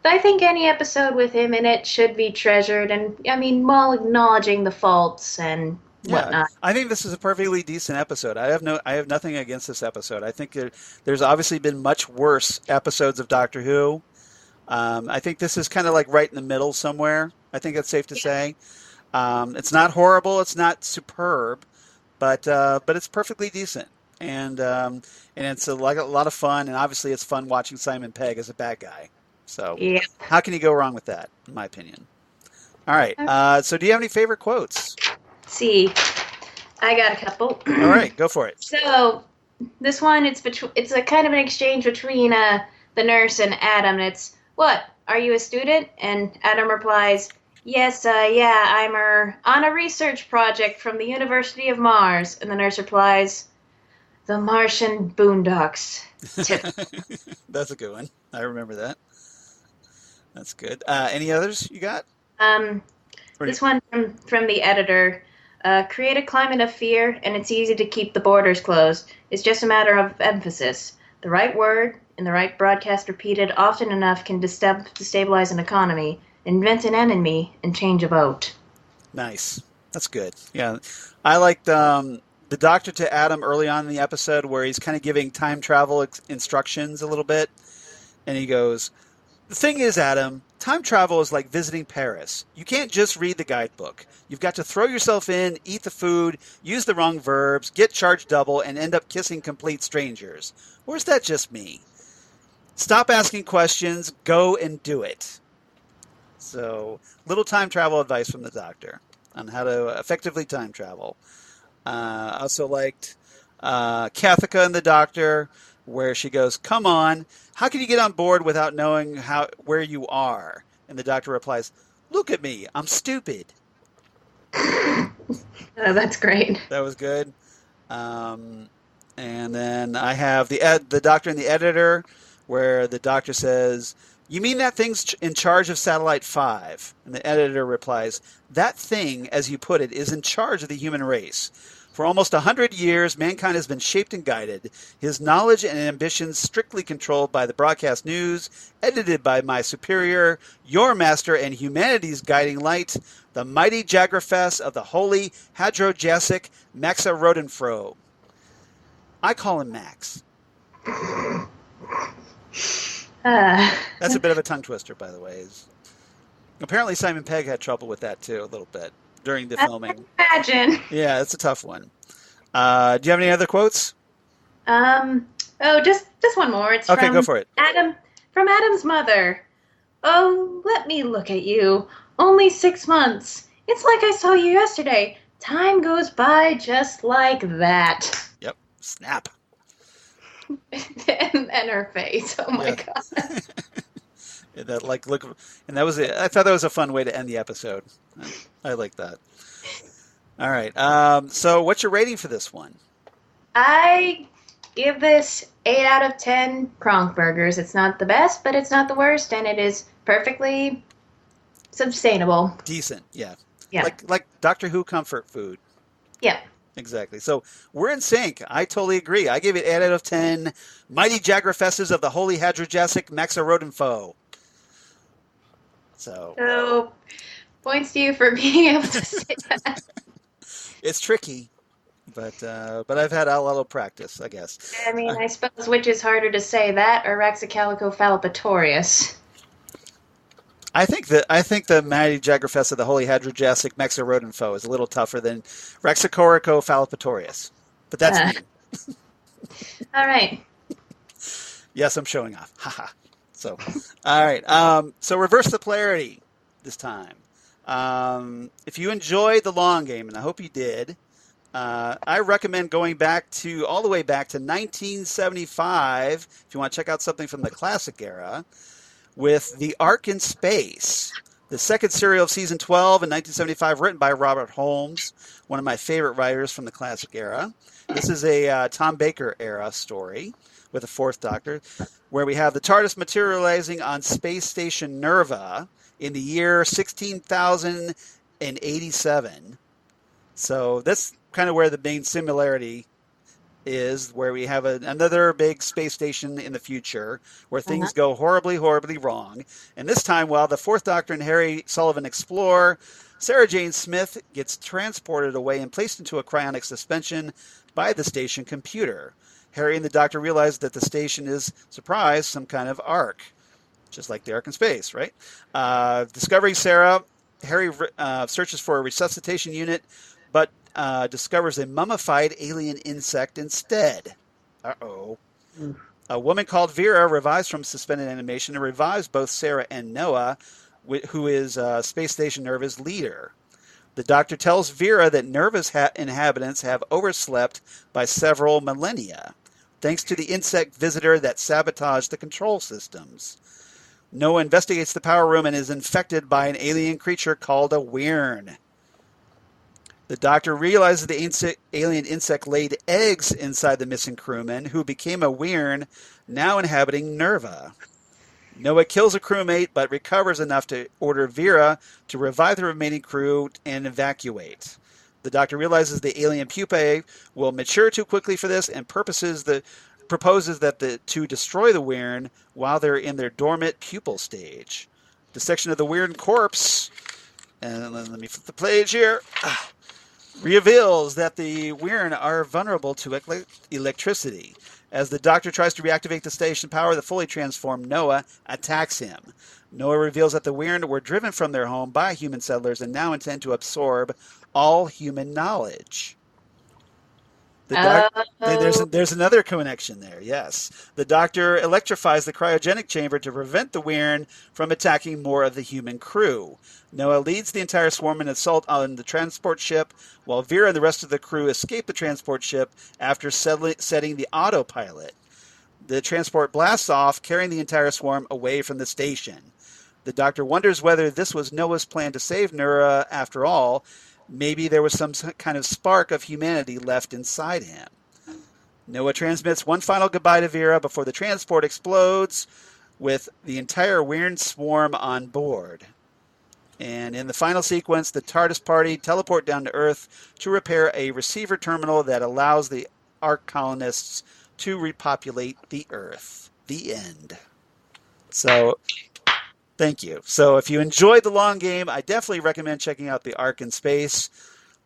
I think any episode with him in it should be treasured, and I mean, while acknowledging the faults and
Yeah,
whatnot.
I think this is a perfectly decent episode. I have nothing against this episode. I think there's obviously been much worse episodes of Doctor Who. I think this is kind of like right in the middle somewhere. I think that's safe to say. It's not horrible. It's not superb, but it's perfectly decent, and it's a lot of fun. And obviously, it's fun watching Simon Pegg as a bad guy. So,
Yeah.
how can you go wrong with that, in my opinion? All right. So, do you have any favorite quotes?
See, I got a couple.
All right, go for it.
So, this one, it's a kind of an exchange between the nurse and Adam. And it's, what, are you a student? And Adam replies, yes, yeah, I'm on a research project from the University of Mars. And the nurse replies, the Martian Boondocks.
That's a good one. I remember that. That's good. Any others you got?
This one from the editor. Create a climate of fear, and it's easy to keep the borders closed. It's just a matter of emphasis. The right word and the right broadcast repeated often enough can destabilize an economy, invent an enemy, and change a vote.
Nice. That's good. Yeah. I liked the Doctor to Adam early on in the episode where he's kind of giving time travel instructions a little bit. And he goes, the thing is, Adam, time travel is like visiting Paris. You can't just read the guidebook. You've got to throw yourself in, eat the food, use the wrong verbs, get charged double, and end up kissing complete strangers. Or is that just me? Stop asking questions. Go and do it. So, little time travel advice from the Doctor on how to effectively time travel. I also liked Kathika and the Doctor, where she goes, come on, how can you get on board without knowing where you are? And the Doctor replies, look at me, I'm stupid.
Oh, that's great.
That was good. And then I have the Doctor and the Editor, where the Doctor says, you mean that thing's in charge of Satellite 5? And the Editor replies, that thing, as you put it, is in charge of the human race. For almost 100 years, mankind has been shaped and guided, his knowledge and ambitions strictly controlled by the broadcast news, edited by my superior, your master and humanity's guiding light, the mighty Jaggerfest of the holy Hadrojasic Maxa Rodenfro. I call him Max. That's a bit of a tongue twister, by the way. Apparently Simon Pegg had trouble with that, too, a little bit during the filming.
Imagine.
Yeah, it's a tough one. Do you have any other quotes?
Just one more. It's
okay,
from
go for it.
From Adam's mother. Oh, let me look at you. Only 6 months. It's like I saw you yesterday. Time goes by just like that.
Yep. Snap.
and her face. Oh my god.
That was it. I thought that was a fun way to end the episode. I like that. All right. So what's your rating for this one?
I give this 8 out of 10 Kronk burgers. It's not the best, but it's not the worst, and it is perfectly sustainable.
Decent, yeah.
Yeah.
Like Doctor Who comfort food.
Yeah.
Exactly. So we're in sync. I totally agree. I gave it 8 out of 10 Mighty Jagrafesses of the Holy Hadrojassic Maxarodonfoe.
So, points to you for being able to say that.
It's tricky, but I've had a lot of practice, I guess.
I mean, I suppose which is harder to say, that or Raxacalico fallopatorius?
I think the Mighty Jagrafess of the Holy Hadrojassic Maxarodonfoe is a little tougher than Raxacorico fallopatorius. But that's me.
All right.
Yes, I'm showing off. Haha. So, all right. So reverse the polarity this time. If you enjoyed the long game, and I hope you did, I recommend going all the way back to 1975, if you want to check out something from the classic era, with The Ark in Space, the second serial of season 12 in 1975, written by Robert Holmes, one of my favorite writers from the classic era. This is a Tom Baker era story with the Fourth Doctor, where we have the TARDIS materializing on Space Station Nerva in the year 16,087. So that's kind of where the main similarity is, where we have another big space station in the future where things go horribly, horribly wrong. And this time, while the Fourth Doctor and Harry Sullivan explore, Sarah Jane Smith gets transported away and placed into a cryonic suspension by the station computer. Harry and the Doctor realize that the station is, surprise, some kind of Ark, just like the Ark in Space, right? Discovering Sarah, Harry searches for a resuscitation unit, but discovers a mummified alien insect instead. Uh-oh. A woman called Vera revives from suspended animation and revives both Sarah and Noah, who is Space Station Nerva's leader. The Doctor tells Vera that Nerva's inhabitants have overslept by several millennia, thanks to the insect visitor that sabotaged the control systems. Noah investigates the power room and is infected by an alien creature called a Weirn. The Doctor realizes the alien insect laid eggs inside the missing crewman, who became a Weirn, now inhabiting Nerva. Noah kills a crewmate, but recovers enough to order Vera to revive the remaining crew and evacuate. The Doctor realizes the alien pupae will mature too quickly for this and proposes that to destroy the Weirn while they're in their dormant pupal stage. Dissection of the Weirn corpse, and let me flip the page here, reveals that the Weirn are vulnerable to electricity. As the Doctor tries to reactivate the station power, the fully transformed Noah attacks him. Noah reveals that the Weirn were driven from their home by human settlers and now intend to absorb all human knowledge. There's another connection there, yes. The Doctor electrifies the cryogenic chamber to prevent the Weirn from attacking more of the human crew. Noah leads the entire swarm in assault on the transport ship, while Vera and the rest of the crew escape the transport ship after setting the autopilot. The transport blasts off, carrying the entire swarm away from the station. The Doctor wonders whether this was Noah's plan to save Nura after all. Maybe there was some kind of spark of humanity left inside him. Noah transmits one final goodbye to Vera before the transport explodes, with the entire Weird swarm on board. And in the final sequence, the TARDIS party teleport down to Earth to repair a receiver terminal that allows the Ark colonists to repopulate the Earth. The end. So, thank you. So if you enjoyed the long game, I definitely recommend checking out The Ark in Space.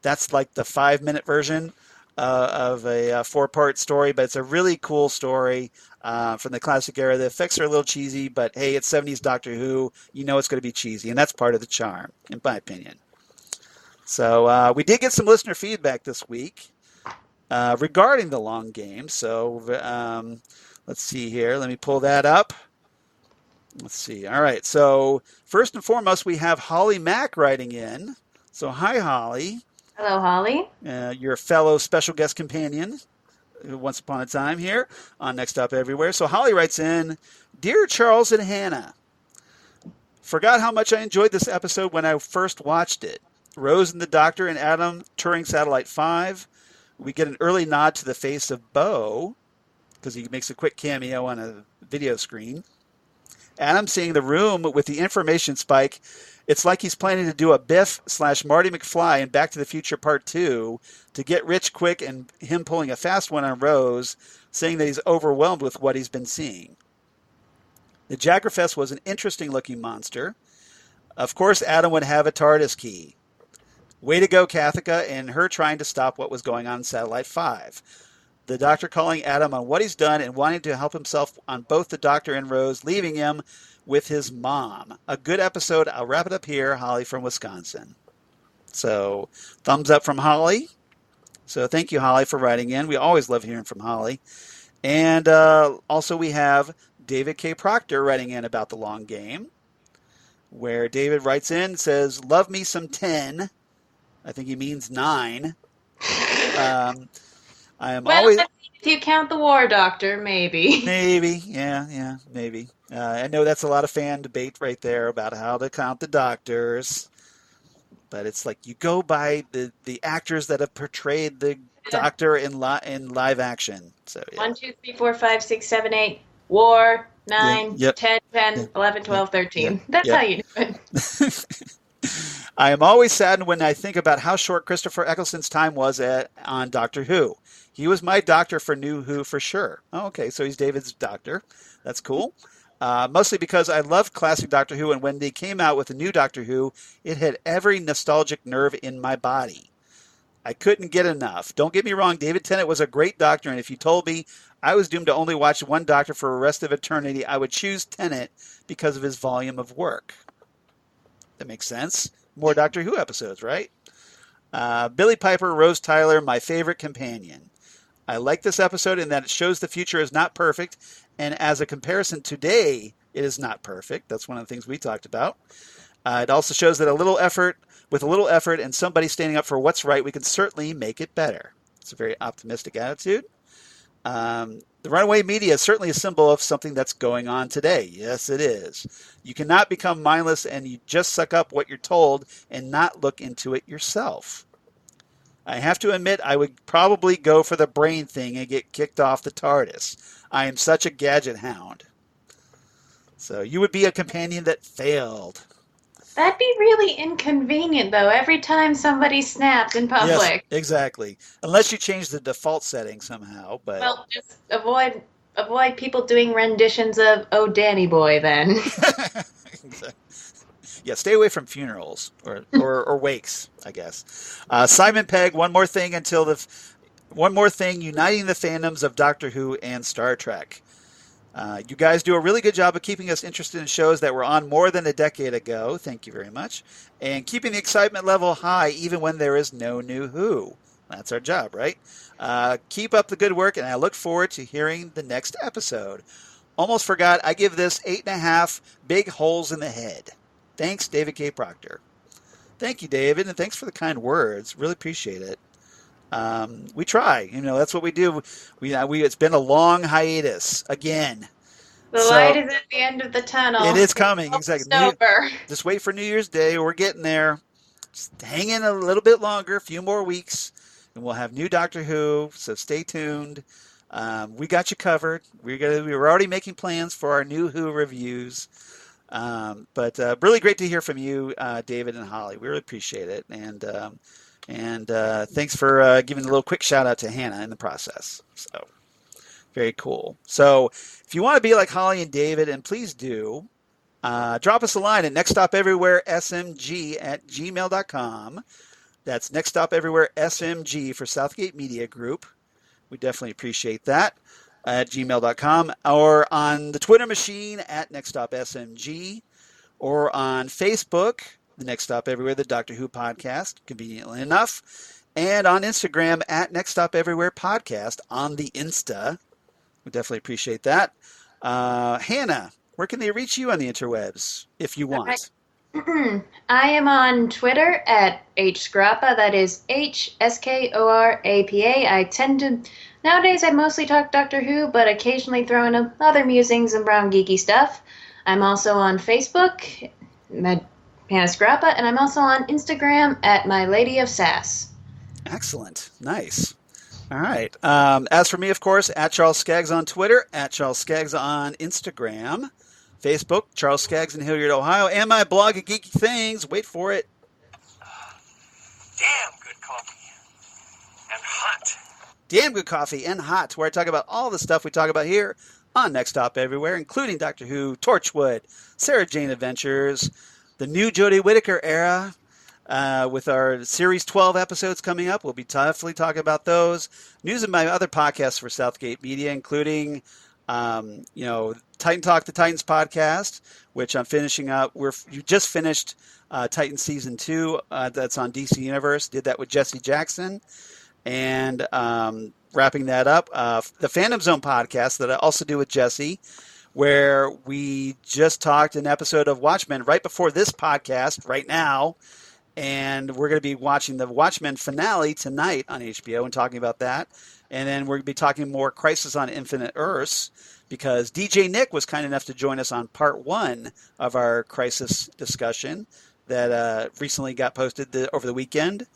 That's like the 5-minute version of a 4-part story, but it's a really cool story from the classic era. The effects are a little cheesy, but hey, it's 70s Doctor Who. You know it's going to be cheesy, and that's part of the charm, in my opinion. So we did get some listener feedback this week regarding the long game. So let's see here. Let me pull that up. Let's see. All right. So first and foremost, we have Holly Mack writing in. So hi, Holly.
Hello, Holly.
Your fellow special guest companion once upon a time here on Next Up Everywhere. So Holly writes in, Dear Charles and Hannah, forgot how much I enjoyed this episode when I first watched it. Rose and the Doctor and Adam touring Satellite 5. We get an early nod to the face of Bo. because he makes a quick cameo on a video screen. Adam seeing the room with the information spike. It's like he's planning to do a Biff/Marty McFly in Back to the Future Part 2 to get rich quick, and him pulling a fast one on Rose, saying that he's overwhelmed with what he's been seeing. The Jaggerfest was an interesting-looking monster. Of course, Adam would have a TARDIS key. Way to go, Kathika, and her trying to stop what was going on in Satellite 5. The Doctor calling Adam on what he's done and wanting to help himself on both the Doctor and Rose, leaving him with his mom. A good episode. I'll wrap it up here. Holly from Wisconsin. So, thumbs up from Holly. So, thank you, Holly, for writing in. We always love hearing from Holly. And also we have David K. Proctor writing in about the long game, where David writes in, says, love me some 10. I think he means 9. I am always...
If you count the War Doctor, maybe.
Maybe, yeah, maybe. I know that's a lot of fan debate right there about how to count the Doctors. But it's like you go by the actors that have portrayed the Doctor in live action. So yeah.
1, 2, 3, 4, 5, 6, 7, 8. War, 9, 10, 11, 12, 13. That's how you do it.
I am always saddened when I think about how short Christopher Eccleston's time was on Doctor Who. He was my doctor for New Who for sure. Oh, okay, so he's David's doctor. That's cool. Mostly because I loved classic Doctor Who, and when they came out with a new Doctor Who, it hit every nostalgic nerve in my body. I couldn't get enough. Don't get me wrong, David Tennant was a great doctor, and if you told me I was doomed to only watch one doctor for the rest of eternity, I would choose Tennant because of his volume of work. That makes sense. More Doctor Who episodes, right? Billie Piper, Rose Tyler, my favorite companion. I like this episode in that it shows the future is not perfect, and as a comparison today, it is not perfect. That's one of the things we talked about. It also shows that with a little effort and somebody standing up for what's right, we can certainly make it better. It's a very optimistic attitude. The runaway media is certainly a symbol of something that's going on today. Yes, it is. You cannot become mindless and you just suck up what you're told and not look into it yourself. I have to admit, I would probably go for the brain thing and get kicked off the TARDIS. I am such a gadget hound. So you would be a companion that failed.
That'd be really inconvenient, though, every time somebody snaps in public.
Yes, exactly. Unless you change the default setting somehow. But
well, just avoid people doing renditions of "Oh, Danny Boy," then.
Exactly. Yeah, stay away from funerals or wakes, I guess. Simon Pegg, one more thing uniting the fandoms of Doctor Who and Star Trek. You guys do a really good job of keeping us interested in shows that were on more than a decade ago. Thank you very much. And keeping the excitement level high even when there is no new Who. That's our job, right? Keep up the good work, and I look forward to hearing the next episode. Almost forgot, I give this 8.5 big holes in the head. Thanks, David K. Proctor. Thank you, David, and thanks for the kind words. Really appreciate it. We try. That's what we do. It's been a long hiatus again.
The light is at the end of the tunnel.
It is coming. Exactly.
Over.
Just wait for New Year's Day. We're getting there. Just hang in a little bit longer, a few more weeks, and we'll have new Doctor Who. So stay tuned. We got you covered. We're already making plans for our new Who reviews. But really great to hear from you, David and Holly. We really appreciate it. And thanks for giving a little quick shout out to Hannah in the process. So very cool. So if you want to be like Holly and David, and please do, drop us a line at nextstopeverywheresmg@gmail.com. That's nextstopeverywheresmg for Southgate Media Group. We definitely appreciate that. At gmail.com, or on the Twitter machine at nextstopsmg, or on Facebook, the Next Stop Everywhere, the Doctor Who podcast, conveniently enough, and on Instagram at Next Stop Everywhere podcast on the Insta. We definitely appreciate that. Hannah, where can they reach you on the interwebs if you want?
I am on Twitter at hskorapa. That is HSKORAPA. Nowadays, I mostly talk Doctor Who, but occasionally throw in other musings and brown geeky stuff. I'm also on Facebook, Hannah Skorapa, and I'm also on Instagram at My Lady of Sass.
Excellent. Nice. All right. As for me, of course, at Charles Skaggs on Twitter, at Charles Skaggs on Instagram, Facebook, Charles Skaggs in Hilliard, Ohio, and my blog at Geeky Things. Wait for it.
Damn good coffee. And hot.
Damn good coffee and hot, where I talk about all the stuff we talk about here on Next Stop Everywhere, including Doctor Who, Torchwood, Sarah Jane Adventures, the new Jodie Whittaker era, with our Series 12 episodes coming up. We'll be definitely talking about those. News and my other podcasts for Southgate Media, including, Titan Talk, the Titans podcast, which I'm finishing up. You just finished Titan Season 2. That's on DC Universe. Did that with Jesse Jackson. And wrapping that up, the Phantom Zone podcast that I also do with Jesse, where we just talked an episode of Watchmen right before this podcast right now. And we're going to be watching the Watchmen finale tonight on HBO and talking about that. And then we're going to be talking more Crisis on Infinite Earths, because DJ Nick was kind enough to join us on part 1 of our Crisis discussion that recently got posted over the weekend.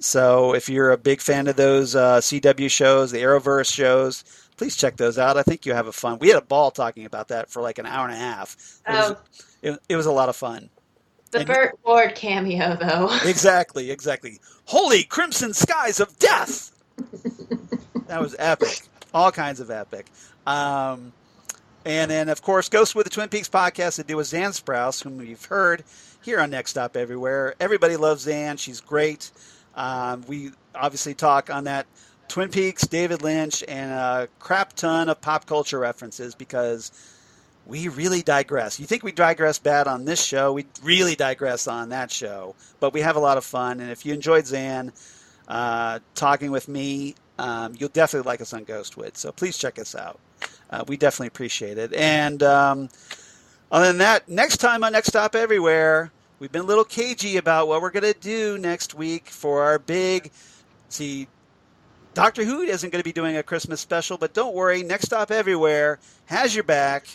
So if you're a big fan of those CW shows, the Arrowverse shows, please check those out. I think you have a fun. We had a ball talking about that for like an hour and a half. It was a lot of fun.
The Burt Ward cameo, though.
Exactly. Holy crimson skies of death! That was epic. All kinds of epic. And then, of course, Ghost with the Twin Peaks podcast to do with Zan Sprouse, whom you've heard here on Next Stop Everywhere. Everybody loves Zan. She's great. We obviously talk on that Twin Peaks, David Lynch, and a crap ton of pop culture references, because we really digress. You think we digress bad on this show, we really digress on that show. But we have a lot of fun, and if you enjoyed Zan talking with me, you'll definitely like us on Ghostwood. So please check us out. We definitely appreciate it. And other than that, next time on Next Stop Everywhere, we've been a little cagey about what we're going to do next week for our big... See, Doctor Who isn't going to be doing a Christmas special, but don't worry, Next Stop Everywhere has your back.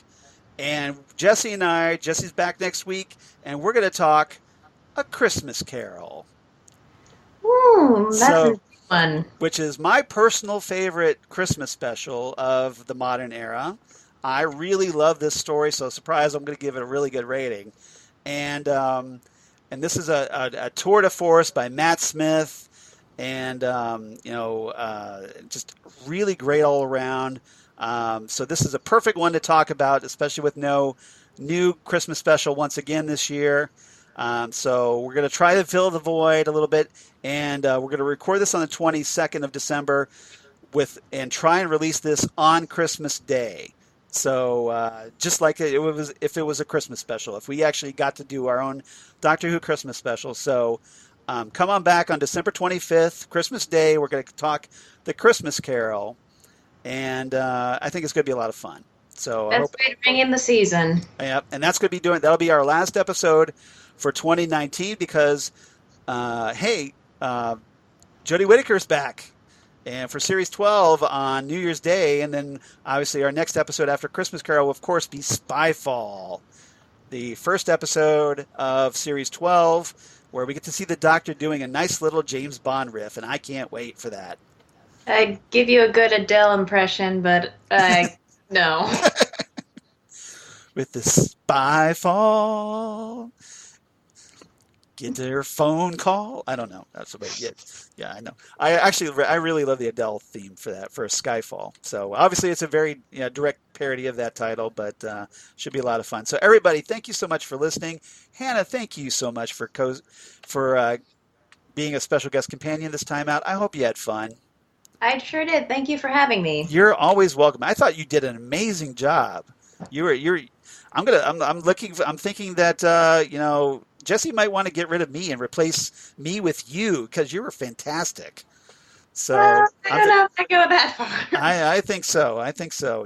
And Jesse's back next week, and we're going to talk A Christmas Carol.
Ooh, that's fun.
Which is my personal favorite Christmas special of the modern era. I really love this story, so surprise, I'm going to give it a really good rating. And this is a tour de force by Matt Smith, and just really great all around. So this is a perfect one to talk about, especially with no new Christmas special once again this year. So we're going to try to fill the void a little bit, and we're going to record this on the 22nd of December and try and release this on Christmas Day. So just like if it was a Christmas special, if we actually got to do our own Doctor Who Christmas special. So come on back on December 25th, Christmas Day. We're going to talk the Christmas Carol, and I think it's going to be a lot of fun. So
that's going to bring in the season.
Yeah, and that'll be our last episode for 2019 because, Jodie Whittaker's back. And for Series 12 on New Year's Day, and then obviously our next episode after Christmas Carol will, of course, be Spyfall, the first episode of Series 12, where we get to see the Doctor doing a nice little James Bond riff, and I can't wait for that.
I'd give you a good Adele impression, but no.
With the Spyfall, get their phone call. I don't know. That's the way it gets. Yeah, I know. I really love the Adele theme for Skyfall. So obviously it's a very direct parody of that title, but should be a lot of fun. So everybody, thank you so much for listening. Hannah, thank you so much for being a special guest companion this time out. I hope you had fun.
I sure did. Thank you for having me.
You're always welcome. I thought you did an amazing job. I'm thinking that Jesse might want to get rid of me and replace me with you because you were fantastic. So
I don't know if I go that far.
I think so.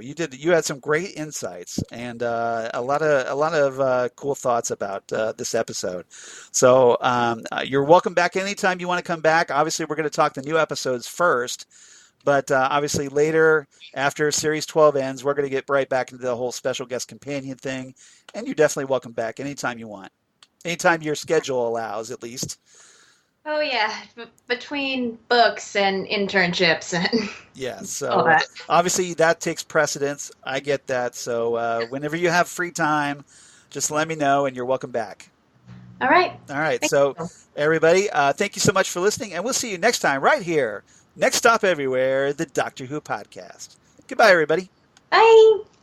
You had some great insights and a lot of cool thoughts about this episode. So you're welcome back anytime you want to come back. Obviously, we're going to talk the new episodes first. But obviously later, after Series 12 ends, we're going to get right back into the whole special guest companion thing. And you're definitely welcome back anytime you want. Anytime your schedule allows, at least.
Oh yeah, between books and internships and
Yeah,
all
so
that.
obviously that takes precedence. I get that. So whenever you have free time, just let me know and you're welcome back.
All right.
All right.
Thank
So
you.
everybody, thank you so much for listening, and we'll see you next time right here. Next Stop Everywhere, the Doctor Who podcast. Goodbye, everybody.
Bye.